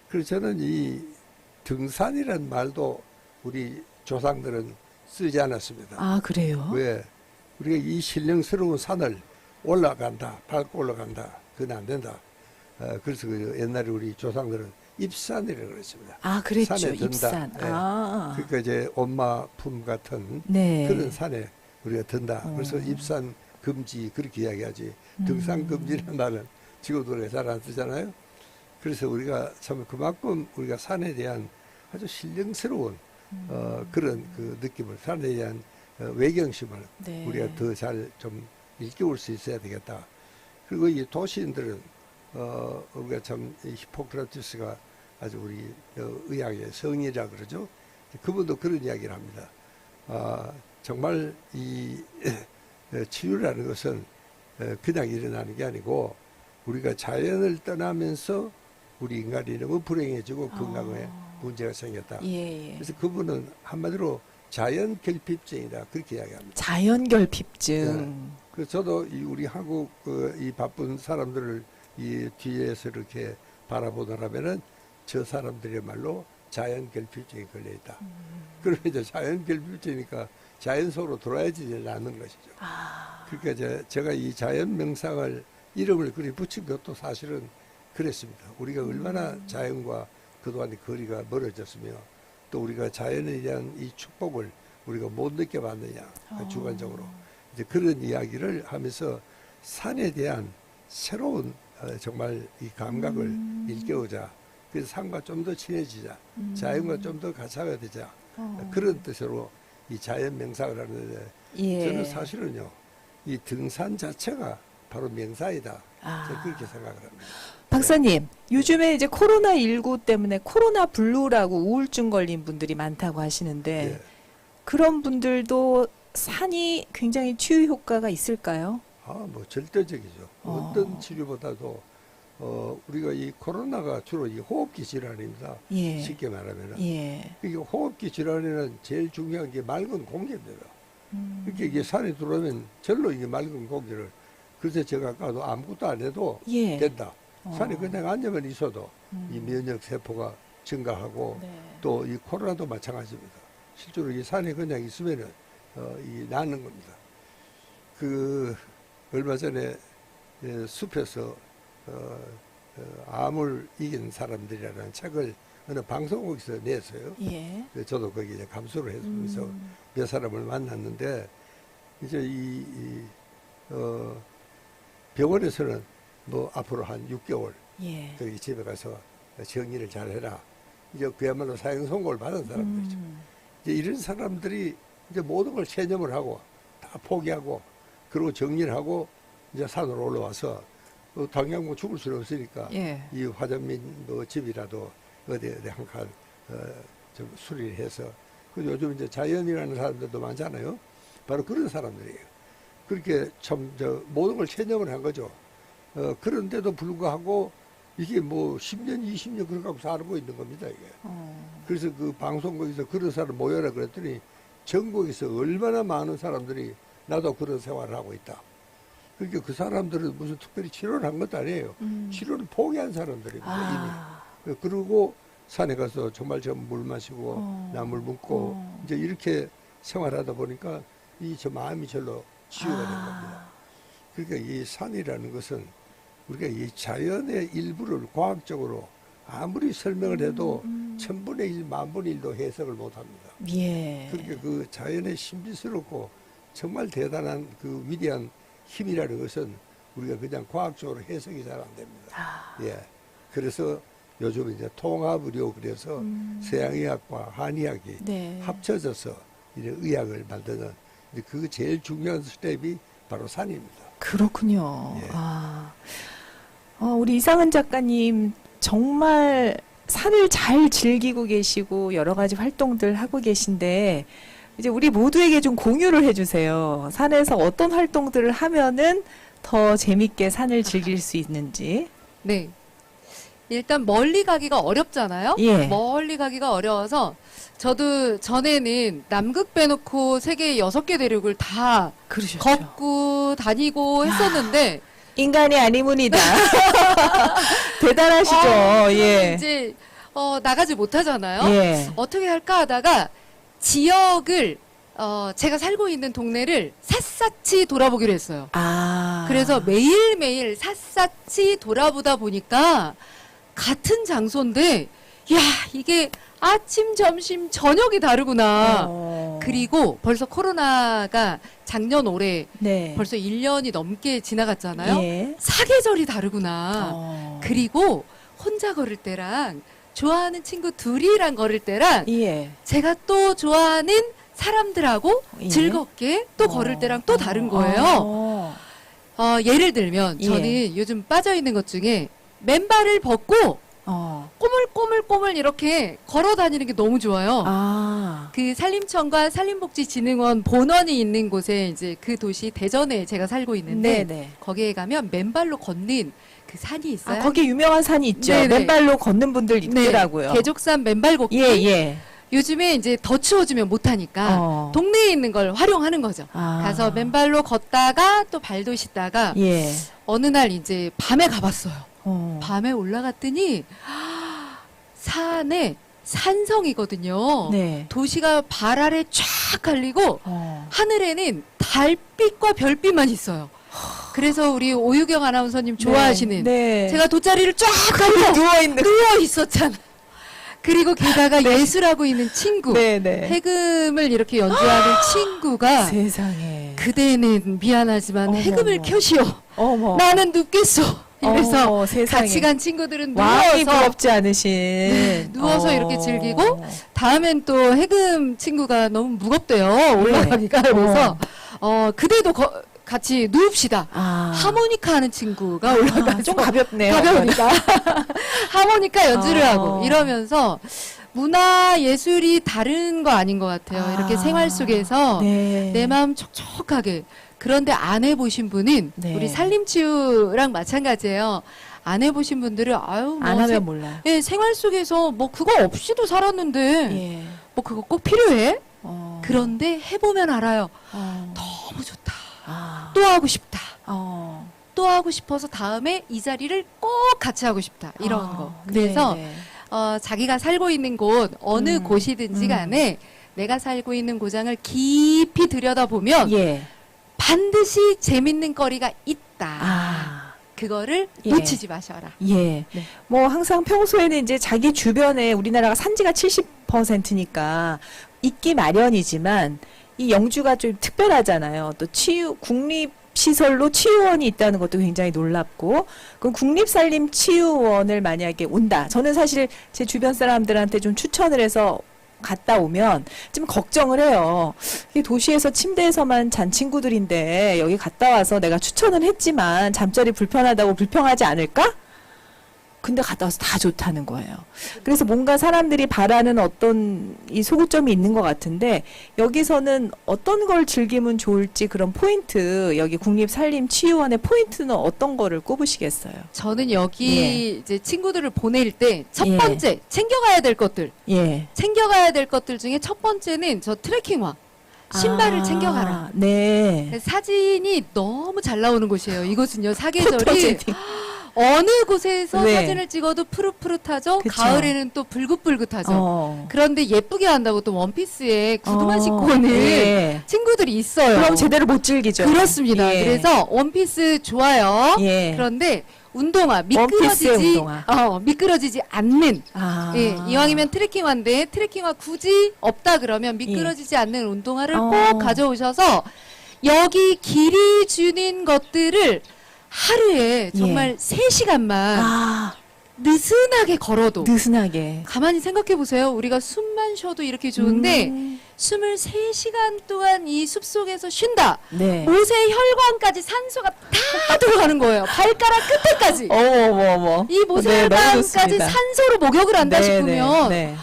그래서 저는 이 등산이라는 말도 우리 조상들은 쓰지 않았습니다. 아, 그래요? 왜? 우리가 이 신령스러운 산을 올라간다, 밟고 올라간다. 그건 안 된다. 그래서 그 옛날에 우리 조상들은 입산이라고 그랬습니다. 아, 그랬죠. 산에 든다. 입산. 네. 아. 그러니까 이제 엄마 품 같은 네. 그런 산에 우리가 든다. 그래서 어. 입산 금지 그렇게 이야기하지. 음. 등산 금지라는 말은 지금도 우리가 잘 안 쓰잖아요. 그래서 우리가 참 그만큼 우리가 산에 대한 아주 신령스러운 그런 그 느낌을 산에 대한 외경심을 네. 우리가 더 잘 좀 일깨울 수 있어야 되겠다. 그리고 이 도시인들은 우리가 참 이 히포크라테스가 아주 우리 의학의 성이라 그러죠. 그분도 그런 이야기를 합니다. 정말 이 치유라는 것은 그냥 일어나는 게 아니고 우리가 자연을 떠나면서 우리 인간이 너무 불행해지고 건강에 문제가 생겼다. 예, 예. 그래서 그분은 한마디로 자연 결핍증이다 그렇게 이야기합니다. 자연결핍증. 그래서 저도 우리 한국 이 바쁜 사람들을 이 뒤에서 이렇게 바라보더라면은 저 사람들이야말로 자연 결핍증에 걸려 있다. 그러면 이제 자연 결핍증이니까 자연 속으로 들어와야지 않는 것이죠. 그러니까 제가 이 자연 명상을 이름을 그리 붙인 것도 사실은 그랬습니다. 우리가 얼마나 자연과 그동안 거리가 멀어졌으며 또 우리가 자연에 대한 이 축복을 우리가 못 느껴봤느냐 주관적으로 이제 그런 이야기를 하면서 산에 대한 새로운 정말 이 감각을 일깨우자. 그래서 산과 좀 더 친해지자. 자연과 좀 더 가까워야 되자. 그런 뜻으로 이 자연 명상을 하는데 예. 저는 사실은요 이 등산 자체가 바로 명상이다. 저는 그렇게 생각을 합니다. 박사님, 요즘에 이제 코로나19 때문에 코로나 블루라고 우울증 걸린 분들이 많다고 하시는데 예. 그런 분들도 산이 굉장히 치유 효과가 있을까요? 뭐 절대적이죠. 어떤 치료보다도 우리가 이 코로나가 주로 이 호흡기 질환입니다. 예. 쉽게 말하면 예. 이게 호흡기 질환에는 제일 중요한 게 맑은 공기입니다. 그러니까 이게 산에 들어오면 절로 이게 맑은 공기를 그래서 제가 아까도 아무것도 안 해도 예. 된다. 산에 그냥 앉아만 있어도 이 면역 세포가 증가하고 네. 또 이 코로나도 마찬가지입니다. 실제로 이 산에 그냥 있으면은 이 낫는 겁니다. 그 얼마 전에 숲에서 암을 이긴 사람들이라는 책을 어느 방송국에서 냈어요. 예. 저도 거기 이제 감수를 해서 몇 사람을 만났는데 이제 병원에서는 뭐 앞으로 한 6개월 예. 거기 집에 가서 정리를 잘 해라. 이제 그야말로 사형 선고를 받은 사람들이죠. 이제 이런 사람들이 이제 모든 걸 체념을 하고 다 포기하고 그리고 정리를 하고 이제 산으로 올라와서 당장 뭐 죽을 수는 없으니까 예. 이 화전민 뭐 집이라도 어디 한 칸 좀 수리를 해서 그 요즘 이제 자연이라는 사람들도 많잖아요. 바로 그런 사람들이에요. 그렇게 참 모든 걸 체념을 한 거죠. 그런데도 불구하고 이게 뭐 10년, 20년 그렇게 하고 살고 있는 겁니다, 이게. 그래서 그 방송국에서 그런 사람 모여라 그랬더니 전국에서 얼마나 많은 사람들이 나도 그런 생활을 하고 있다. 그러니까 그 사람들은 무슨 특별히 치료를 한 것도 아니에요. 치료를 포기한 사람들입니다, 이미. 그리고 산에 가서 정말 물 마시고 나물 묻고 이제 이렇게 생활하다 보니까 저 마음이 절로 치유가 된 겁니다. 그러니까 이 산이라는 것은 우리가 이 자연의 일부를 과학적으로 아무리 설명을 해도 1000분의 1, 10,000분의 1도 해석을 못합니다. 예. 그러니까 그 자연의 신비스럽고 정말 대단한 그 위대한 힘이라는 것은 우리가 그냥 과학적으로 해석이 잘 안 됩니다. 예. 그래서 요즘 이제 통합의료 그래서 서양의학과 한의학이 네. 합쳐져서 이제 의학을 만드는 그 제일 중요한 스텝이 바로 산입니다. 그렇군요. 예. 우리 이상은 작가님 정말 산을 잘 즐기고 계시고 여러 가지 활동들 하고 계신데 이제 우리 모두에게 좀 공유를 해주세요. 산에서 어떤 활동들을 하면은 더 재밌게 산을 즐길 수 있는지. 네. 일단 멀리 가기가 어렵잖아요. 예. 멀리 가기가 어려워서 저도 전에는 남극 빼놓고 세계 6개 대륙을 다 그러셨죠. 걷고 다니고 했었는데 인간이 아니문이다. 대단하시죠. 예. 이제 나가지 못하잖아요. 예. 어떻게 할까 하다가 지역을 제가 살고 있는 동네를 샅샅이 돌아보기로 했어요. 아. 그래서 매일매일 샅샅이 돌아보다 보니까 같은 장소인데, 야, 이게 아침, 점심, 저녁이 다르구나. 그리고 벌써 코로나가 작년 올해 네. 벌써 1년이 넘게 지나갔잖아요. 예. 사계절이 다르구나. 그리고 혼자 걸을 때랑 좋아하는 친구 둘이랑 걸을 때랑 예. 제가 또 좋아하는 사람들하고 예. 즐겁게 또 걸을 때랑 또 다른 거예요. 예를 들면 예. 저는 요즘 빠져 있는 것 중에 맨발을 벗고 꼬물꼬물꼬물 이렇게 걸어 다니는 게 너무 좋아요. 아. 그 산림청과 산림복지진흥원 본원이 있는 곳에 이제 그 도시 대전에 제가 살고 있는데 네네. 거기에 가면 맨발로 걷는 그 산이 있어요. 아, 거기 유명한 산이 있죠. 네네. 맨발로 걷는 분들 네, 있더라고요. 개족산 맨발 걷기. 예, 예. 요즘에 이제 더 추워지면 못 하니까 동네에 있는 걸 활용하는 거죠. 아. 가서 맨발로 걷다가 또 발도 씻다가 예. 어느 날 이제 밤에 가봤어요. 어. 밤에 올라갔더니 산에 산성이거든요. 네. 도시가 발 아래 쫙 갈리고 어. 하늘에는 달빛과 별빛만 있어요. 그래서 우리 오유경 아나운서님 좋아하시는 네. 제가 돗자리를 쫙 깔고 누워 있는. 누워 있었잖아. 그리고 게다가 예술하고 있는 친구, 네네. 해금을 이렇게 연주하는 친구가 세상에. 그대는 미안하지만 어머, 해금을 어머. 켜시오. 어머. 나는 눕겠소. 이래서 어머, 세상에. 같이 간 친구들은 왕이 누워서 부럽지 않으신. 누워서 이렇게 즐기고 다음엔 또 해금 친구가 너무 무겁대요. 올라가기가. 그래서 그대도 같이 누웁시다. 아. 하모니카 하는 친구가 올라가서 좀 가볍네요. 가벼우니까 하모니카 연주를 어. 하고 이러면서 문화 예술이 다른 거 아닌 것 같아요. 이렇게 생활 속에서 네. 내 마음 촉촉하게. 그런데 안 해보신 분은 네. 우리 산림치유랑 마찬가지예요. 안 해보신 분들은 아유 안 뭐 하면 몰라요. 예, 생활 속에서 뭐 그거 없이도 살았는데 예. 뭐 그거 꼭 필요해? 어. 그런데 해보면 알아요. 어. 너무 좋다. 아. 또 하고 싶다. 어. 또 하고 싶어서 다음에 이 자리를 꼭 같이 하고 싶다. 이런 아, 거. 그래서 네네. 자기가 살고 있는 곳 어느 곳이든지 간에 내가 살고 있는 고장을 깊이 들여다보면 예. 반드시 재밌는 거리가 있다. 아. 그거를 예. 놓치지 마셔라. 예. 네. 뭐 항상 평소에는 이제 자기 주변에 우리나라가 산지가 70%니까 있기 마련이지만 이 영주가 좀 특별하잖아요. 또 국립시설로 치유원이 있다는 것도 굉장히 놀랍고, 그럼 국립산림치유원을 만약에 온다. 저는 사실 제 주변 사람들한테 좀 추천을 해서 갔다 오면 좀 걱정을 해요. 이게 도시에서 침대에서만 잔 친구들인데 여기 갔다 와서 내가 추천을 했지만 잠자리 불편하다고 불평하지 않을까? 근데 갔다 와서 다 좋다는 거예요. 그래서 뭔가 사람들이 바라는 어떤 이 소구점이 있는 것 같은데 여기서는 어떤 걸 즐기면 좋을지 그런 포인트, 여기 국립산림치유원의 포인트는 어떤 거를 꼽으시겠어요? 저는 여기 이제 친구들을 보낼 때 첫 예. 번째 챙겨가야 될 것들. 예. 챙겨가야 될 것들 중에 첫 번째는 저 트레킹화. 신발을 아, 챙겨가라. 네. 사진이 너무 잘 나오는 곳이에요. 이곳은요, 사계절이 포토제닉. 어느 곳에서 네. 사진을 찍어도 푸릇푸릇하죠. 그쵸. 가을에는 또 불긋불긋하죠. 그런데 예쁘게 한다고 또 원피스에 구두만 신고 오는 예. 친구들이 있어요. 그럼 제대로 못 즐기죠. 그렇습니다. 예. 그래서 원피스 좋아요. 예. 그런데 운동화 원피스의 미끄러지지 운동화. 미끄러지지 않는 아. 예, 이왕이면 트레킹화인데 트레킹화 굳이 없다 그러면 미끄러지지 않는 운동화를 꼭 가져오셔서 여기 길이 주는 것들을 하루에 정말 3시간만 아, 느슨하게 걸어도 느슨하게. 가만히 생각해 보세요. 우리가 숨만 쉬어도 이렇게 좋은데 숨을 3시간 동안 이 숲속에서 쉰다. 네. 모세 혈관까지 산소가 다 들어가는 거예요. 발가락 끝에까지. 어머. 이 모세 네, 너무 혈관까지 좋습니다. 산소로 목욕을 한다 싶으면 네.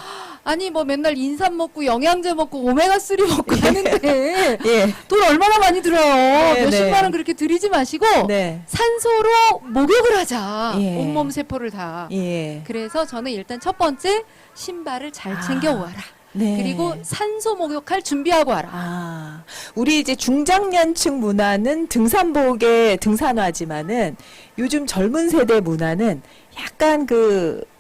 아니 뭐 맨날 인삼 먹고 영양제 먹고 오메가3 먹고 하는데 예. 돈 얼마나 많이 들어요. 네, 몇십만 네. 원 그렇게 들이지 마시고 네. 산소로 목욕을 하자. 예. 온몸 세포를 다. 예. 그래서 저는 일단 첫 번째 신발을 잘 챙겨 와라. 네. 그리고 산소 목욕할 준비하고 와라. 아, 우리 이제 중장년층 문화는 등산복의 등산화지만은 요즘 젊은 세대 문화는 약간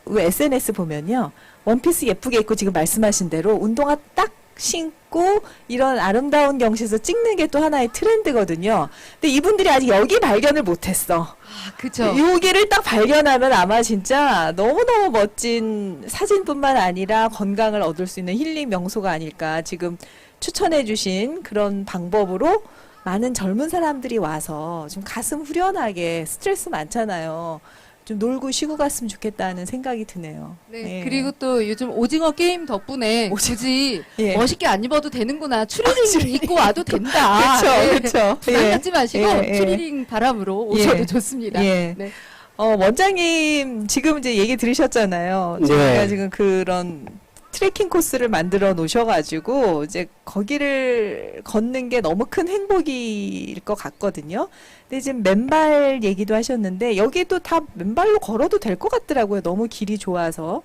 왜 SNS 보면요. 원피스 예쁘게 입고 지금 말씀하신 대로 운동화 딱 신고 이런 아름다운 경치에서 찍는 게 또 하나의 트렌드거든요. 근데 이분들이 아직 여기 발견을 못했어. 아, 그죠. 여기를 딱 발견하면 아마 진짜 너무너무 멋진 사진뿐만 아니라 건강을 얻을 수 있는 힐링 명소가 아닐까. 지금 추천해주신 그런 방법으로 많은 젊은 사람들이 와서 좀 가슴 후련하게 스트레스 많잖아요. 좀 놀고 쉬고 갔으면 좋겠다는 생각이 드네요. 네, 예. 그리고 또 요즘 오징어 게임 덕분에 굳이 예. 멋있게 안 입어도 되는구나. 추리닝 입고 와도 된다. 네. 그렇죠. 부담 갖지 마시고 예, 예. 추리닝 바람으로 오셔도 예. 좋습니다. 예. 네. 원장님 지금 이제 얘기 들으셨잖아요. 네. 저희가 지금 그런 트레킹 코스를 만들어 놓으셔가지고 이제 거기를 걷는 게 너무 큰 행복일 것 같거든요. 근데 지금 맨발 얘기도 하셨는데 여기도 다 맨발로 걸어도 될 것 같더라고요. 너무 길이 좋아서.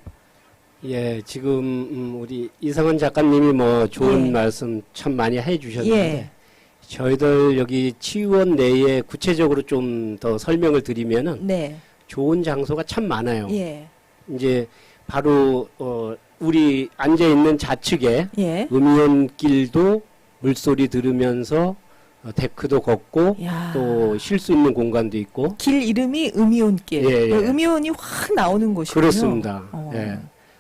예, 지금 우리 이상원 작가님이 뭐 좋은 예. 말씀 참 많이 해주셨는데 예. 저희들 여기 치유원 내에 구체적으로 좀 더 설명을 드리면은 네. 좋은 장소가 참 많아요. 예. 이제 바로 우리 앉아 있는 좌측에 예. 음이온길도 물소리 들으면서 데크도 걷고 야. 또 쉴 수 있는 공간도 있고 길 이름이 음이온길. 예, 예. 음이온이 확 나오는 곳이군요. 그렇습니다. 어. 예.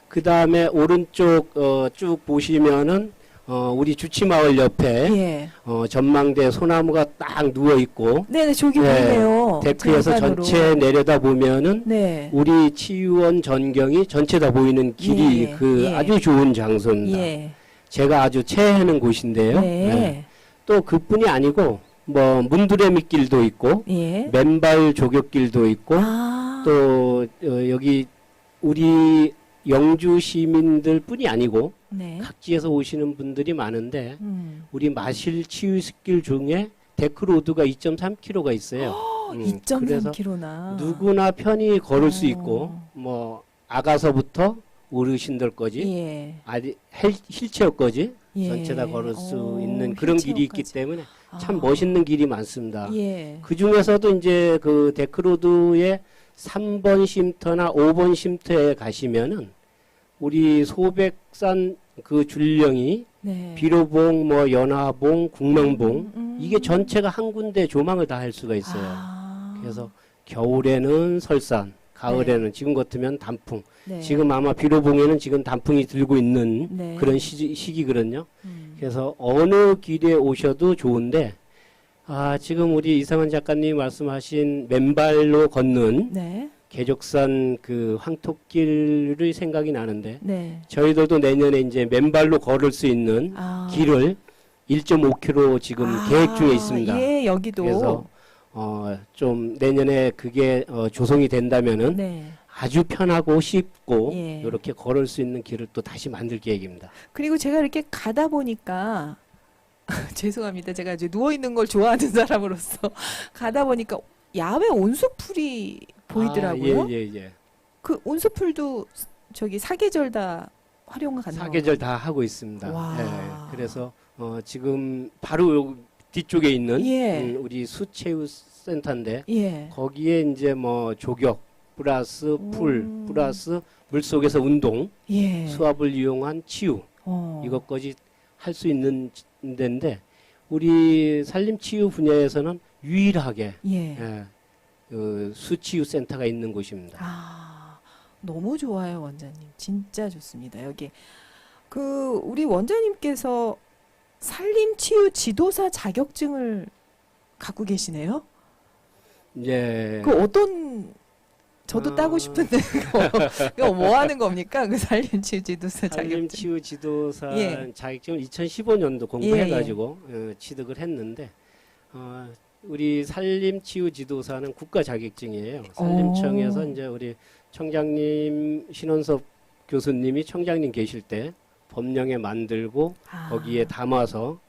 그 다음에 오른쪽 쭉 보시면은 우리 주치마을 옆에 예. 전망대 소나무가 딱 누워 있고 네네, 저기 예. 보이네요. 데크에서 장관으로. 전체 내려다 보면은 네. 우리 치유원 전경이 전체 다 보이는 길이 예, 그 예. 아주 좋은 장소입니다. 예. 제가 아주 최애하는 곳인데요. 네. 예. 또 그뿐이 아니고 뭐 문두레미 길도 있고 예. 맨발 조격길도 있고 아. 또 여기 우리 영주 시민들뿐이 아니고 네. 각지에서 오시는 분들이 많은데 우리 마실 치유 숲길 중에 데크로드가 2.3km가 있어요. 그래서 2.3km나. 누구나 편히 걸을 수 어. 있고 뭐 아가서부터 어르신들까지 예. 아니 휠체어까지 예. 전체 다 걸을 수 어, 있는 그런 길이 있기 휠체어까지. 때문에 참 아. 멋있는 길이 많습니다. 예. 그 중에서도 이제 그 데크로드의 3번 쉼터나 5번 쉼터에 가시면은 우리 소백산 그 줄령이 네. 비로봉, 뭐 연화봉, 국명봉 이게 음. 전체가 한 군데 조망을 다 할 수가 있어요. 아. 그래서 겨울에는 설산, 가을에는 지금 같으면 단풍. 네. 지금 아마 비로봉에는 지금 단풍이 들고 있는 네. 그런 시기거든요. 음. 그래서 어느 길에 오셔도 좋은데 지금 우리 이상원 작가님 말씀하신 맨발로 걷는 네. 계족산 그 황토길이 생각이 나는데 네. 저희들도 내년에 이제 맨발로 걸을 수 있는 아. 길을 1.5km 지금 계획 중에 있습니다. 예, 여기도. 그래서 좀 내년에 그게 조성이 된다면은 네. 아주 편하고 쉽고 예. 이렇게 걸을 수 있는 길을 또 다시 만들 계획입니다. 그리고 제가 이렇게 가다 보니까 죄송합니다. 제가 이제 누워 있는 걸 좋아하는 사람으로서 가다 보니까 야외 온수풀이 보이더라고요. 예. 그 온수풀도 저기 사계절 다 활용 가능한 사계절 다 하고 있습니다. 와. 예, 그래서 지금 바로 요 뒤쪽에 있는 예. 우리 수체육센터인데 예. 거기에 이제 뭐 조격 플러스 풀 플러스 물 속에서 운동 예. 수압을 이용한 치유 이것까지 할 수 있는 데인데 우리 산림치유 분야에서는 유일하게 예. 그 수치유 센터가 있는 곳입니다. 너무 좋아요, 원장님. 진짜 좋습니다. 여기 그 우리 원장님께서 산림치유 지도사 자격증을 갖고 계시네요. 예. 그 어떤 저도 따고 싶은데 그거 뭐 하는 겁니까? 그 산림치유 지도사 자격증. 산림치유 지도사 예. 자격증을 2015년도 공부해가지고 취득을 했는데 우리 산림치유 지도사는 국가 자격증이에요. 산림청에서 이제 우리 청장님 신원섭 교수님이 청장님 계실 때 법령에 만들고 거기에 담아서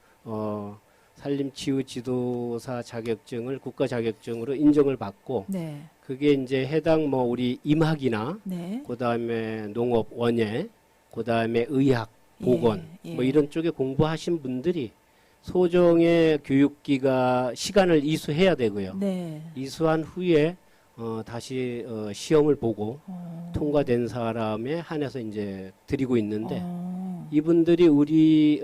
산림치유 지도사 자격증을 국가 자격증으로 인정을 받고 네. 그게 이제 해당 뭐 우리 임학이나 네. 그다음에 농업 원예 그다음에 의학 보건 예. 뭐 이런 쪽에 공부하신 분들이 소정의 교육기가 시간을 이수해야 되고요. 네. 이수한 후에 다시 시험을 보고 통과된 사람에 한해서 이제 드리고 있는데 이분들이 우리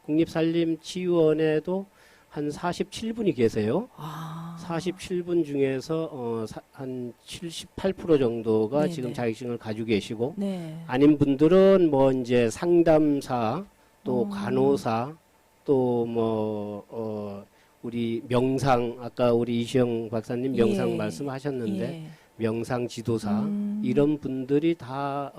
국립산림치유원에도 한 47분이 계세요. 아. 47분 중에서 한 78% 정도가 네네. 지금 자격증을 가지고 계시고 네. 아닌 분들은 뭐 이제 상담사 또 어. 간호사 또 뭐 우리 명상 아까 우리 이시영 박사님 명상 예. 말씀하셨는데 예. 명상 지도사 이런 분들이 다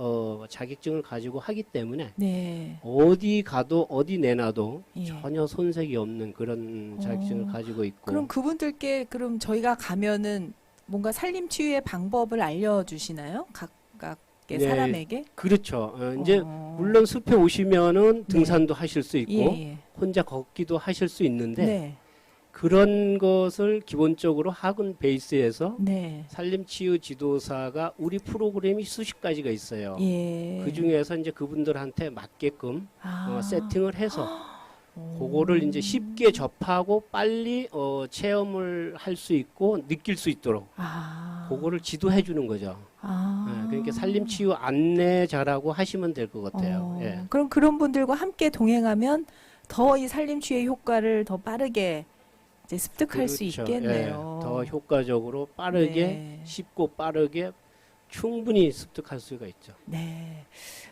자격증을 가지고 하기 때문에 네. 어디 가도 어디 내놔도 예. 전혀 손색이 없는 그런 자격증을 어. 가지고 있고 그럼 그분들께 그럼 저희가 가면은 뭔가 살림 치유의 방법을 알려주시나요? 각각의 네. 사람에게? 그렇죠. 이제 어. 물론 숲에 오시면은 네. 등산도 하실 수 있고 예, 예. 혼자 걷기도 하실 수 있는데 네. 그런 것을 기본적으로 학원 베이스에서 네. 산림치유 지도사가 우리 프로그램이 수십 가지가 있어요. 예. 그 중에서 이제 그분들한테 맞게끔 아. 세팅을 해서 오. 그거를 이제 쉽게 접하고 빨리 체험을 할 수 있고 느낄 수 있도록 아. 그거를 지도해 주는 거죠. 아. 그러니까 산림치유 안내자라고 하시면 될 것 같아요. 예. 그럼 그런 분들과 함께 동행하면 더 이 살림치유의 효과를 더 빠르게 이제 습득할 수 그렇죠. 있겠네요. 예. 더 효과적으로 빠르게 네. 쉽고 빠르게 충분히 습득할 수가 있죠. 네.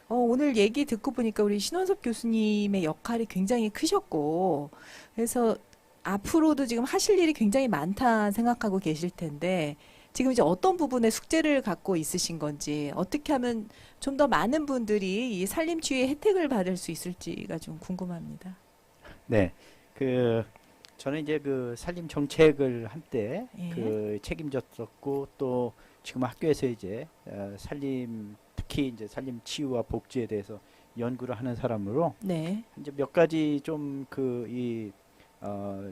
오늘 얘기 듣고 보니까 우리 신원섭 교수님의 역할이 굉장히 크셨고, 그래서 앞으로도 지금 하실 일이 굉장히 많다 생각하고 계실 텐데, 지금 이제 어떤 부분에 숙제를 갖고 있으신 건지, 어떻게 하면 좀 더 많은 분들이 이 살림치유의 혜택을 받을 수 있을지가 좀 궁금합니다. 네. 저는 이제 그 산림 정책을 한때 예. 책임졌었고 또 지금 학교에서 이제 산림 특히 이제 산림 치유와 복지에 대해서 연구를 하는 사람으로 네. 이제 몇 가지 좀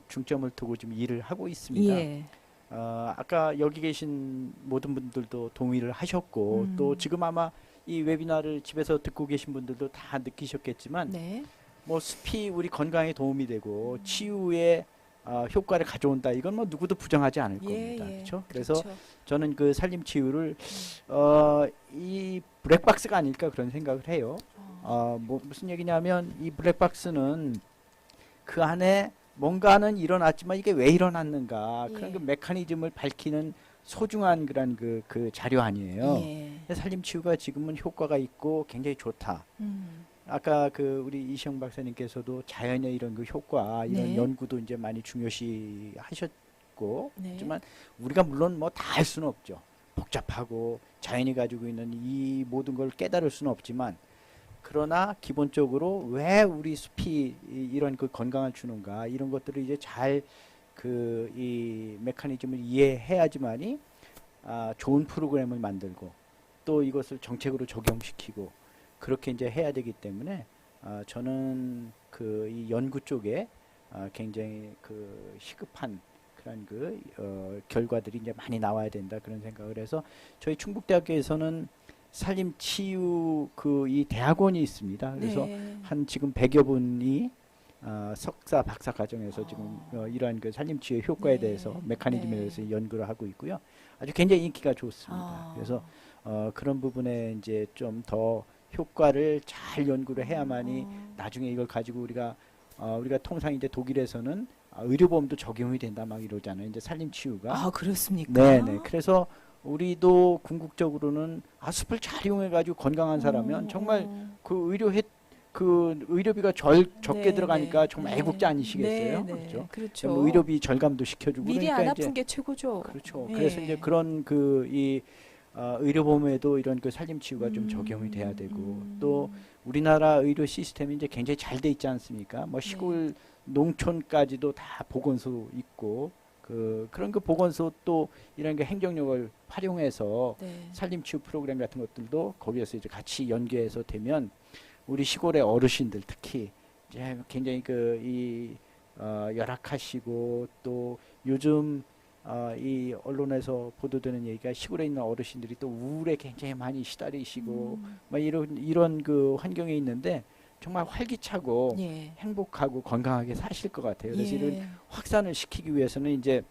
중점을 두고 좀 일을 하고 있습니다. 예. 아까 여기 계신 모든 분들도 동의를 하셨고 또 지금 아마 이 웨비나를 집에서 듣고 계신 분들도 다 느끼셨겠지만 네. 뭐 숲이 우리 건강에 도움이 되고 치유에 효과를 가져온다. 이건 뭐 누구도 부정하지 않을 겁니다. 그렇죠? 그래서 그렇죠. 저는 그 산림 치유를 이 블랙박스가 아닐까 그런 생각을 해요. 뭐 무슨 얘기냐면 이 블랙박스는 그 안에 뭔가는 일어났지만 이게 왜 일어났는가 그런 예. 그 메커니즘을 밝히는 소중한 그런 그 자료 아니에요. 예. 산림 치유가 지금은 효과가 있고 굉장히 좋다. 아까 우리 이시영 박사님께서도 자연의 이런 그 효과 이런 네. 연구도 이제 많이 중요시 하셨고 네. 하지만 우리가 물론 뭐 다 할 수는 없죠. 복잡하고 자연이 가지고 있는 이 모든 걸 깨달을 수는 없지만 그러나 기본적으로 왜 우리 숲이 이런 그 건강을 주는가 이런 것들을 이제 잘 이 메커니즘을 이해해야지만이 좋은 프로그램을 만들고 또 이것을 정책으로 적용시키고 그렇게 이제 해야 되기 때문에 저는 이 연구 쪽에 굉장히 시급한 그런 결과들이 이제 많이 나와야 된다 그런 생각을 해서 저희 충북대학교에서는 산림치유 이 대학원이 있습니다. 그래서 네. 한 지금 100여 분이 석사 박사 과정에서 지금 이러한 산림치유의 효과에 네. 대해서 메커니즘에 네. 대해서 연구를 하고 있고요. 아주 굉장히 인기가 좋습니다. 그래서 그런 부분에 이제 좀 더 효과를 잘 연구를 해야만이 나중에 이걸 가지고 우리가 통상 이제 독일에서는 의료보험도 적용이 된다 막 이러잖아요. 이제 산림치유가. 그렇습니까? 네네. 그래서 우리도 궁극적으로는 숲을 잘 이용해가지고 건강한 사람이면 정말 의료비가 적게 네, 들어가니까 네, 정말 네. 애국자 아니시겠어요? 네, 네. 그렇죠. 그렇죠. 뭐 의료비 절감도 시켜주고 미리 그러니까 안 이제 아픈 게 최고죠. 그렇죠. 예. 그래서 이제 그런 의료보험에도 이런 산림치유가 좀 적용이 돼야 되고 또 우리나라 의료 시스템이 이제 굉장히 잘 돼 있지 않습니까? 뭐 시골 농촌까지도 다 보건소 있고 그런 보건소 또 이런 행정력을 활용해서 네. 산림치유 프로그램 같은 것들도 거기에서 이제 같이 연계해서 되면 우리 시골의 어르신들 특히 이제 굉장히 열악하시고 또 요즘 이 언론에서 보도되는 얘기가 시골에 있는 어르신들이 또 우울에 굉장히 많이 시달리시고 막 이런 환경에 있는데 정말 활기차고 예. 행복하고 건강하게 사실 것 같아요. 그래서 이런 예. 확산을 시키기 위해서는 이제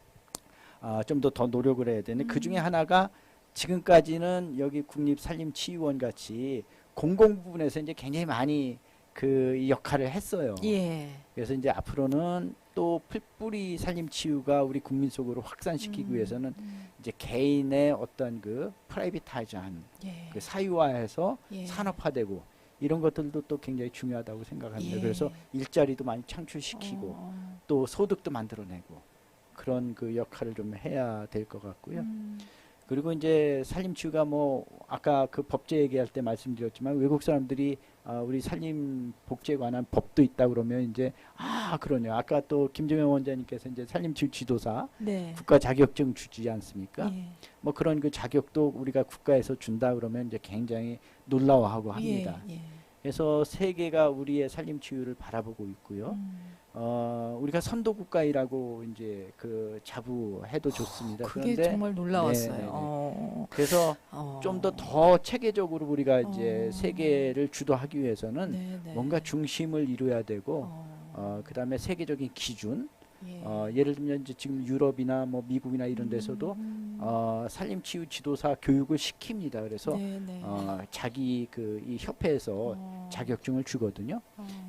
좀 더 노력을 해야 되는데 그 중에 하나가 지금까지는 여기 국립산림치유원 같이 공공 부분에서 이제 굉장히 많이 그 역할을 했어요. 예. 그래서 이제 앞으로는 또 풀뿌리 살림 치유가 우리 국민 속으로 확산시키기 위해서는 이제 개인의 어떤 그 프라이빗하이즈한 예. 그 사유화해서 예. 산업화되고 이런 것들도 또 굉장히 중요하다고 생각합니다. 예. 그래서 일자리도 많이 창출시키고 또 소득도 만들어내고 그런 그 역할을 좀 해야 될 것 같고요. 그리고 이제 산림치유가 뭐 아까 그 법제 얘기할 때 말씀드렸지만 외국 사람들이 우리 산림 복지에 관한 법도 있다 그러면 이제 그러냐. 아까 또 김정영 원장님께서 이제 산림치유 지도사 네. 국가 자격증 주지 않습니까? 예. 뭐 그런 그 자격도 우리가 국가에서 준다 그러면 이제 굉장히 놀라워하고 합니다. 예. 예. 그래서 세계가 우리의 산림치유를 바라보고 있고요. 우리가 선도 국가이라고 이제 그 자부해도 좋습니다. 그게 그런데 정말 놀라웠어요. 네네네. 그래서 좀 더 체계적으로 우리가 이제 세계를 주도하기 위해서는 네네. 뭔가 중심을 이루어야 되고 그다음에 세계적인 기준 예를 들면 이제 지금 유럽이나 뭐 미국이나 이런 데서도 산림치유 지도사 교육을 시킵니다. 그래서 네네. 자기 그 이 협회에서 자격증을 주거든요.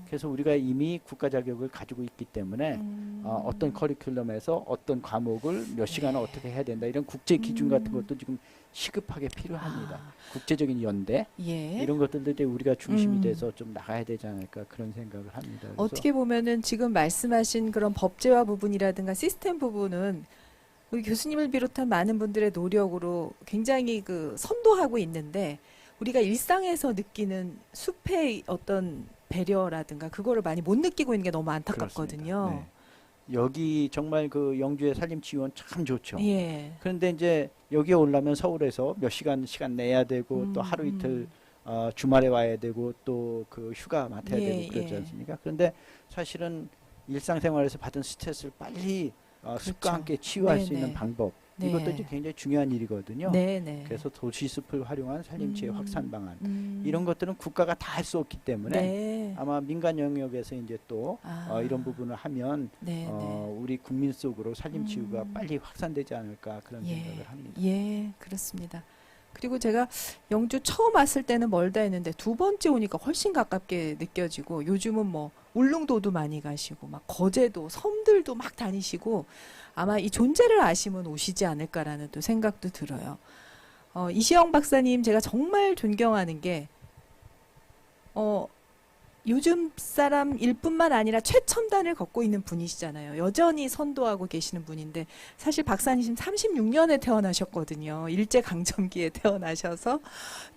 그래서 우리가 이미 국가 자격을 가지고 있기 때문에 어떤 커리큘럼에서 어떤 과목을 몇 시간을 어떻게 해야 된다 이런 국제 기준 같은 것도 지금 시급하게 필요합니다. 국제적인 연대 예. 이런 것들도 이제 우리가 중심이 돼서 좀 나가야 되지 않을까 그런 생각을 합니다. 그래서 어떻게 보면은 지금 말씀하신 그런 법제화 부분이라든가 시스템 부분은 우리 교수님을 비롯한 많은 분들의 노력으로 굉장히 그 선도하고 있는데 우리가 일상에서 느끼는 숲의 어떤 배려라든가 그거를 많이 못 느끼고 있는 게 너무 안타깝거든요. 그렇습니다. 네. 여기 정말 그 영주의 산림치유원 참 좋죠. 예. 그런데 이제 여기에 오려면 서울에서 몇 시간 내야 되고 또 하루 이틀 주말에 와야 되고 또 그 휴가 맡아야 예, 되고 그렇지 예. 않습니까? 그런데 사실은 일상생활에서 받은 스트레스를 빨리 숲과 그렇죠. 함께 치유할 네, 수 있는 네. 방법 네. 이것도 이제 굉장히 중요한 일이거든요. 네네. 그래서 도시숲을 활용한 산림치유 확산 방안 이런 이런 것들은 국가가 다 할 수 없기 때문에 네. 아마 민간 영역에서 이제 또 이런 부분을 하면 네, 네. 우리 국민 속으로 산림치유가 빨리 확산되지 않을까 그런 예. 생각을 합니다. 예, 그렇습니다. 그리고 제가 영주 처음 왔을 때는 멀다 했는데 두 번째 오니까 훨씬 가깝게 느껴지고 요즘은 뭐 울릉도도 많이 가시고 막 거제도, 섬들도 막 다니시고 아마 이 존재를 아시면 오시지 않을까라는 또 생각도 들어요. 이시영 박사님 제가 정말 존경하는 게 요즘 사람일 뿐만 아니라 최첨단을 걷고 있는 분이시잖아요. 여전히 선도하고 계시는 분인데 사실 박사님 지금 36년에 태어나셨거든요. 일제강점기에 태어나셔서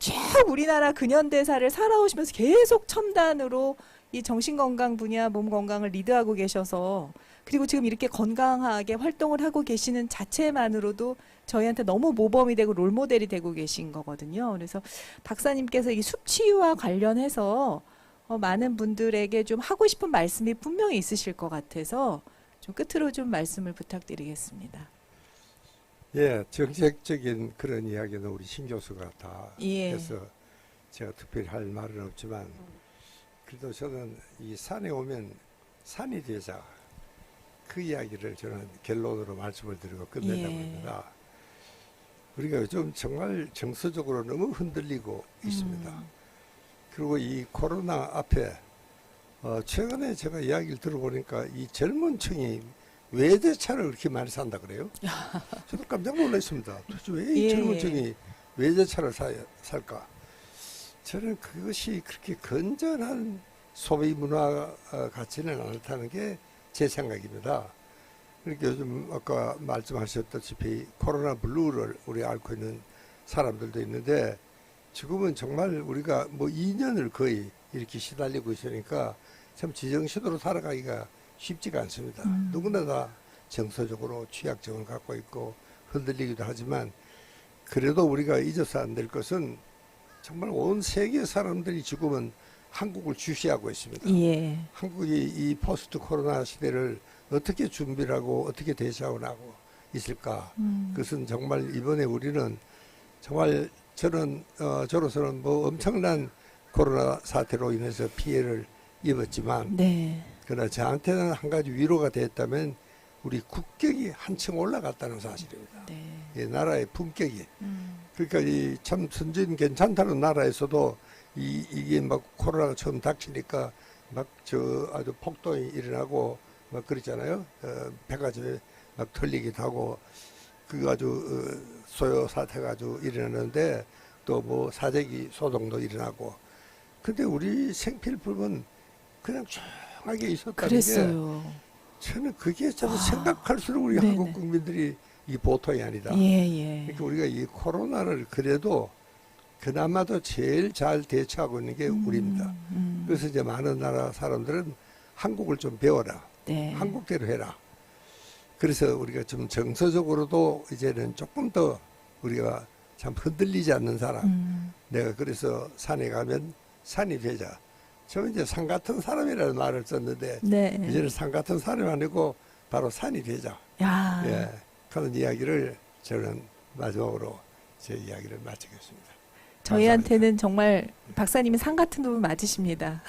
쭉 우리나라 근현대사를 살아오시면서 계속 첨단으로 이 정신건강 분야, 몸 건강을 리드하고 계셔서 그리고 지금 이렇게 건강하게 활동을 하고 계시는 자체만으로도 저희한테 너무 모범이 되고 롤모델이 되고 계신 거거든요. 그래서 박사님께서 이 숲치유와 관련해서 많은 분들에게 좀 하고 싶은 말씀이 분명히 있으실 것 같아서 좀 끝으로 좀 말씀을 부탁드리겠습니다. 예, 정책적인 그런 이야기는 우리 신 교수가 다 예. 해서 제가 특별히 할 말은 없지만 그래도 저는 이 산에 오면 산이 되자 그 이야기를 저는 결론으로 말씀을 드리고 끝내려고 합니다. 우리가 요즘 정말 정서적으로 너무 흔들리고 있습니다. 그리고 이 코로나 앞에 최근에 제가 이야기를 들어보니까 이 젊은 층이 외제차를 그렇게 많이 산다 그래요. 저도 깜짝 놀랐습니다. 도대체 왜 이 예. 젊은 층이 외제차를 살까? 저는 그것이 그렇게 건전한 소비 문화 같지는 않다는 게 제 생각입니다. 그러니까 요즘 아까 말씀하셨다시피 코로나 블루를 우리 앓고 있는 사람들도 있는데 지금은 정말 우리가 뭐 2년을 거의 이렇게 시달리고 있으니까 참 지정신으로 살아가기가 쉽지가 않습니다. 누구나 다 정서적으로 취약점을 갖고 있고 흔들리기도 하지만 그래도 우리가 잊어서 안 될 것은 정말 온 세계 사람들이 지금은 한국을 주시하고 있습니다. 예. 한국이 이 포스트 코로나 시대를 어떻게 준비를 하고 어떻게 대처하고 나고 있을까. 그것은 정말 이번에 우리는 정말 저로서는 뭐 엄청난 코로나 사태로 인해서 피해를 입었지만 네. 그러나 저한테는 한 가지 위로가 됐다면 우리 국격이 한층 올라갔다는 사실입니다. 네. 이 나라의 품격이. 그러니까 이 참 선진 괜찮다는 나라에서도 이게 막 코로나가 처음 닥치니까 막 저 아주 폭동이 일어나고 막 그랬잖아요. 백화점에 막 털리기도 하고 그거 아주 소요 사태가 아주 일어나는데 또 뭐 사재기 소동도 일어나고 근데 우리 생필품은 그냥 조용하게 있었다는 게 그랬어요. 저는 그게 참 생각할수록 우리 네네. 한국 국민들이 이 보통이 아니다. 예. 그러니까 우리가 이 코로나를 그래도 그나마도 제일 잘 대처하고 있는 게 우리입니다. 그래서 이제 많은 나라 사람들은 한국을 좀 배워라. 네. 한국대로 해라. 그래서 우리가 좀 정서적으로도 이제는 조금 더 우리가 참 흔들리지 않는 사람. 내가 그래서 산에 가면 산이 되자. 저 이제 산 같은 사람이라는 말을 썼는데 네. 이제는 산 같은 사람이 아니고 바로 산이 되자. 야. 예, 그런 이야기를 저는 마지막으로 제 이야기를 마치겠습니다. 저희한테는 정말 박사님이 산 같은 분 맞으십니다.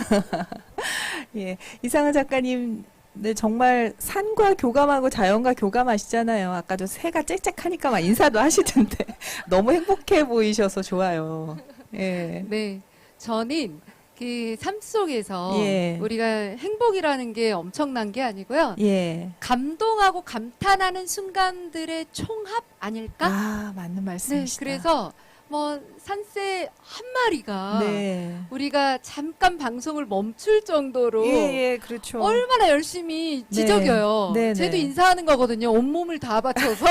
예, 이상은 작가님, 네, 정말 산과 교감하고 자연과 교감하시잖아요. 아까도 새가 짹짹하니까 막 인사도 하시던데 너무 행복해 보이셔서 좋아요. 예, 네, 저는 그 삶 속에서 예. 우리가 행복이라는 게 엄청난 게 아니고요. 예. 감동하고 감탄하는 순간들의 총합 아닐까? 아, 맞는 네, 말씀이시다. 그래서 뭐 산새 한 마리가 네. 우리가 잠깐 방송을 멈출 정도로 예, 그렇죠. 얼마나 열심히 지적여요. 네, 쟤도 네. 인사하는 거거든요. 온몸을 다 바쳐서.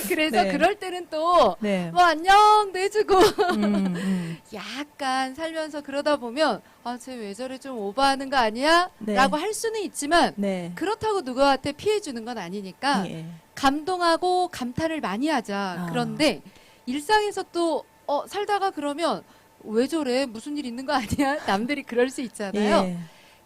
그래서 네. 그럴 때는 또 네. 뭐 안녕도 해주고 음. 약간 살면서 그러다 보면 아, 쟤 왜 저래 좀 오버하는 거 아니야? 네. 라고 할 수는 있지만 네. 그렇다고 누구한테 피해 주는 건 아니니까 예. 감동하고 감탄을 많이 하자. 아. 그런데 일상에서 또 살다가 그러면 왜 저래? 무슨 일 있는 거 아니야? 남들이 그럴 수 있잖아요. 예.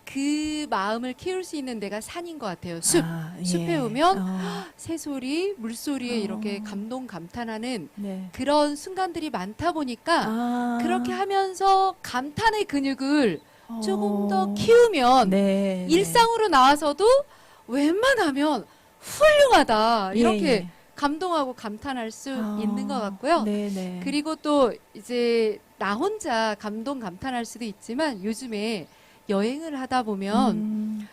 그 마음을 키울 수 있는 데가 산인 것 같아요. 숲. 아, 예. 숲에 오면 어, 새소리, 물소리에 어. 이렇게 감동, 감탄하는 네. 그런 순간들이 많다 보니까 아. 그렇게 하면서 감탄의 근육을 조금 더 어. 키우면 네. 일상으로 나와서도 웬만하면 훌륭하다. 예, 이렇게 예. 감동하고 감탄할 수 아. 있는 것 같고요. 네네. 그리고 또 이제 나 혼자 감동 감탄할 수도 있지만 요즘에 여행을 하다 보면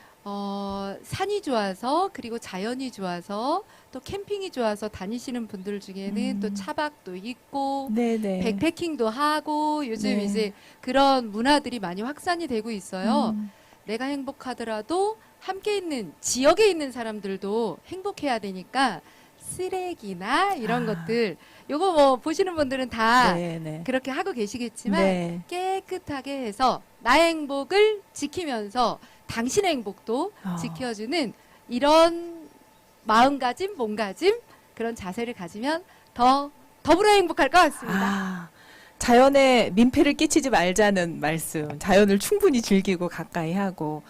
산이 좋아서 그리고 자연이 좋아서 또 캠핑이 좋아서 다니시는 분들 중에는 또 차박도 있고 네네. 백패킹도 하고 요즘 네. 이제 그런 문화들이 많이 확산이 되고 있어요. 음. 내가 행복하더라도 함께 있는 지역에 있는 사람들도 행복해야 되니까 쓰레기나 이런 아. 것들 요거 뭐 보시는 분들은 다 네네. 그렇게 하고 계시겠지만 네. 깨끗하게 해서 나의 행복을 지키면서 당신의 행복도 아. 지켜주는 이런 마음가짐, 몸가짐 그런 자세를 가지면 더 더불어 행복할 것 같습니다. 아, 자연에 민폐를 끼치지 말자는 말씀. 자연을 충분히 즐기고 가까이 하고.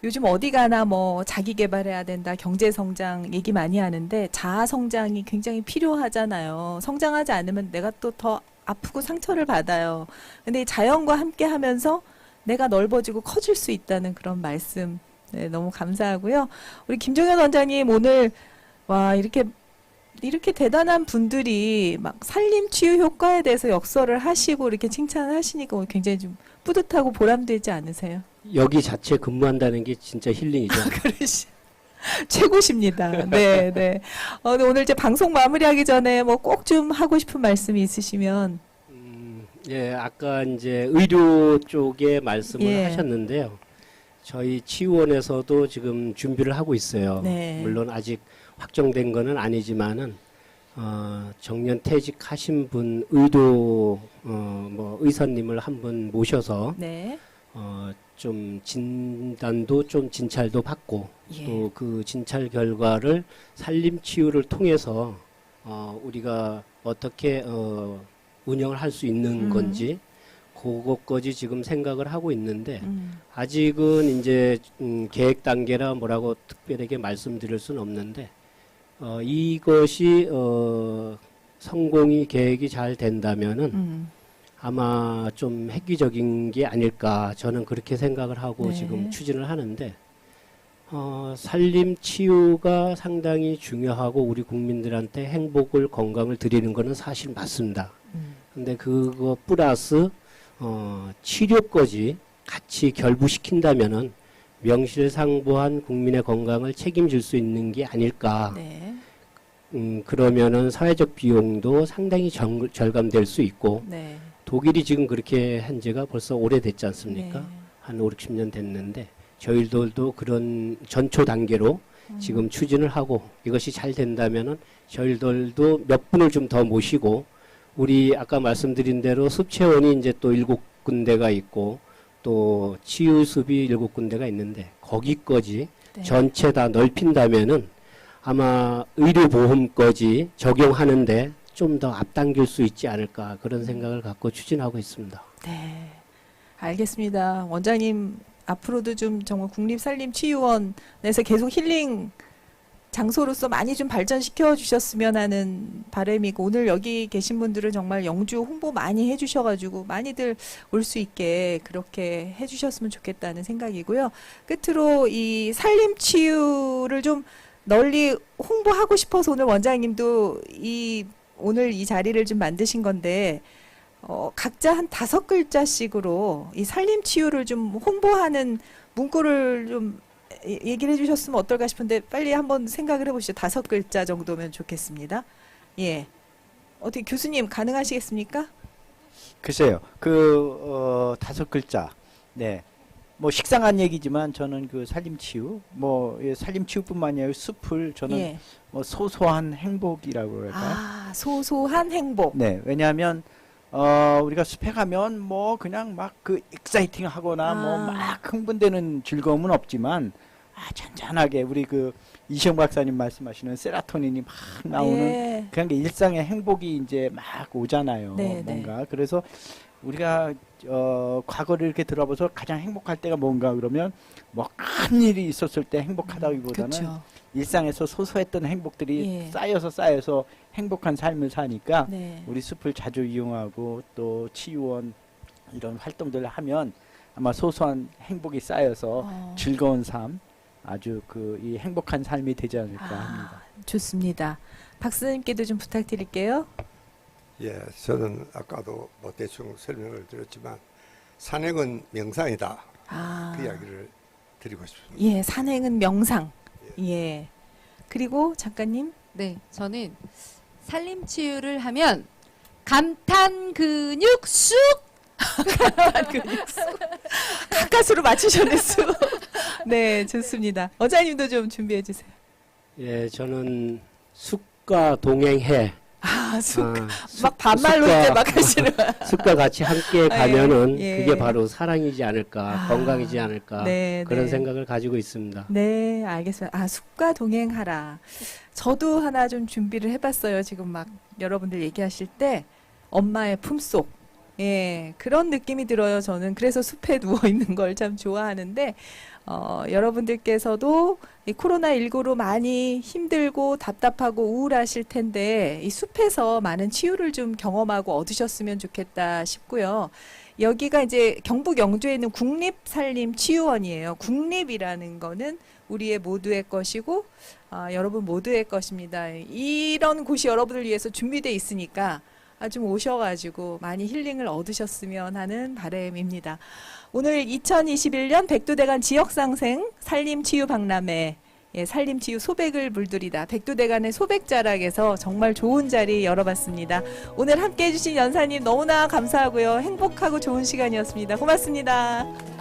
요즘 어디 가나 뭐 자기 개발해야 된다, 경제 성장 얘기 많이 하는데 자아 성장이 굉장히 필요하잖아요. 성장하지 않으면 내가 또 더 아프고 상처를 받아요. 근데 이 자연과 함께 하면서 내가 넓어지고 커질 수 있다는 그런 말씀. 네, 너무 감사하고요. 우리 김종현 원장님 오늘 와, 이렇게 대단한 분들이 막 산림 치유 효과에 대해서 역설을 하시고 이렇게 칭찬을 하시니까 오늘 굉장히 좀 뿌듯하고 보람되지 않으세요? 여기 자체 근무한다는 게 진짜 힐링이죠. 그러시 최고십니다. 네, 네. 근데 오늘 이제 방송 마무리하기 전에 뭐 꼭 좀 하고 싶은 말씀이 있으시면. 예, 아까 이제 의료 쪽에 말씀을 예. 하셨는데요. 저희 치유원에서도 지금 준비를 하고 있어요. 네. 물론 아직 확정된 거는 아니지만은 정년 퇴직하신 분 의료 뭐 의사님을 한 분 모셔서 네. 좀 진단도 좀 진찰도 받고 예. 또 그 진찰 결과를 산림 치유를 통해서 우리가 어떻게 운영을 할 수 있는 건지 그것까지 지금 생각을 하고 있는데 아직은 이제 계획 단계라 뭐라고 특별하게 말씀드릴 수는 없는데 이것이 성공이 계획이 잘 된다면은 아마 좀 획기적인 게 아닐까 저는 그렇게 생각을 하고 네. 지금 추진을 하는데 산림 치유가 상당히 중요하고 우리 국민들한테 행복을 건강을 드리는 거는 사실 맞습니다. 근데 그거 플러스 치료까지 같이 결부시킨다면은 명실상부한 국민의 건강을 책임질 수 있는 게 아닐까. 네. 그러면은 사회적 비용도 상당히 절감될 수 있고, 네. 독일이 지금 그렇게 한 지가 벌써 오래됐지 않습니까? 네. 한 5, 60년 됐는데 저희들도 그런 전초 단계로 지금 추진을 하고, 이것이 잘 된다면은 저희들도 몇 분을 좀 더 모시고, 우리 아까 말씀드린 대로 습체원이 이제 또 7군데가 있고 또 치유숲이 7군데가 있는데 거기까지 네. 전체 다 넓힌다면은 아마 의료보험까지 적용하는데 좀 더 앞당길 수 있지 않을까, 그런 생각을 갖고 추진하고 있습니다. 네. 알겠습니다. 원장님 앞으로도 좀 정말 국립산림치유원에서 계속 힐링 장소로서 많이 좀 발전시켜 주셨으면 하는 바람이고, 오늘 여기 계신 분들은 정말 영주 홍보 많이 해주셔가지고 많이들 올 수 있게 그렇게 해주셨으면 좋겠다는 생각이고요. 끝으로 이 산림치유를 좀 널리 홍보하고 싶어서 오늘 원장님도 오늘 이 자리를 좀 만드신 건데, 각자 한 5글자씩으로 이 산림치유를 좀 홍보하는 문구를 좀 얘기를 해주셨으면 어떨까 싶은데, 빨리 한번 생각을 해보시죠. 5글자 정도면 좋겠습니다. 예. 어떻게 교수님 가능하시겠습니까? 글쎄요. 5글자. 네. 뭐 식상한 얘기지만 저는 그 산림치유, 산림치유뿐만 아니라 숲을 저는 예. 뭐 소소한 행복이라고 그럴까요? 아, 소소한 행복. 네. 왜냐하면 우리가 숲에 가면 뭐 그냥 막 그 익사이팅하거나 뭐 막 흥분되는 즐거움은 없지만, 잔잔하게 우리 그 이시영 박사님 말씀하시는 세라토닌이 막 나오는 네. 그런 게 일상의 행복이 이제 막 오잖아요. 네, 뭔가. 그래서 우리가 과거를 이렇게 들어봐서 가장 행복할 때가 뭔가 그러면 뭐 큰 일이 있었을 때 행복하다기보다는 그렇죠. 일상에서 소소했던 행복들이 예. 쌓여서 행복한 삶을 사니까 네. 우리 숲을 자주 이용하고 또 치유원 이런 활동들을 하면 아마 소소한 행복이 쌓여서 즐거운 삶, 아주 이 행복한 삶이 되지 않을까 합니다. 좋습니다. 박사님께도 좀 부탁드릴게요. 예, 저는 아까도 뭐 대충 설명을 드렸지만 산행은 명상이다. 그 이야기를 드리고 싶습니다. 예, 산행은 명상. 예. 그리고 작가님. 네, 저는 산림치유를 하면 감탄 근육 쑥. 가까스로 맞추셨네, 수. 네, 좋습니다. 원장님도 좀 준비해 주세요. 예, 저는 숲과 동행해. 막 반말로 이제 막 하시는. 숲과 같이 함께 가면은 예. 그게 바로 사랑이지 않을까, 건강이지 않을까, 네, 그런 네. 생각을 가지고 있습니다. 네, 알겠습니다. 숲과 동행하라. 저도 하나 좀 준비를 해봤어요. 지금 막 여러분들 얘기하실 때 엄마의 품속. 예, 그런 느낌이 들어요. 저는 그래서 숲에 누워 있는 걸 참 좋아하는데, 여러분들께서도 이 코로나19로 많이 힘들고 답답하고 우울하실 텐데, 이 숲에서 많은 치유를 좀 경험하고 얻으셨으면 좋겠다 싶고요. 여기가 이제 경북 영주에 있는 국립산림치유원이에요. 국립이라는 거는 우리의 모두의 것이고, 여러분 모두의 것입니다. 이런 곳이 여러분을 위해서 준비되어 있으니까 좀 오셔가지고 많이 힐링을 얻으셨으면 하는 바람입니다. 오늘 2021년 백두대간 지역상생 산림치유박람회, 산림치유 소백을 물들이다, 백두대간의 소백자락에서 정말 좋은 자리 열어봤습니다. 오늘 함께해 주신 연사님 너무나 감사하고요. 행복하고 좋은 시간이었습니다. 고맙습니다.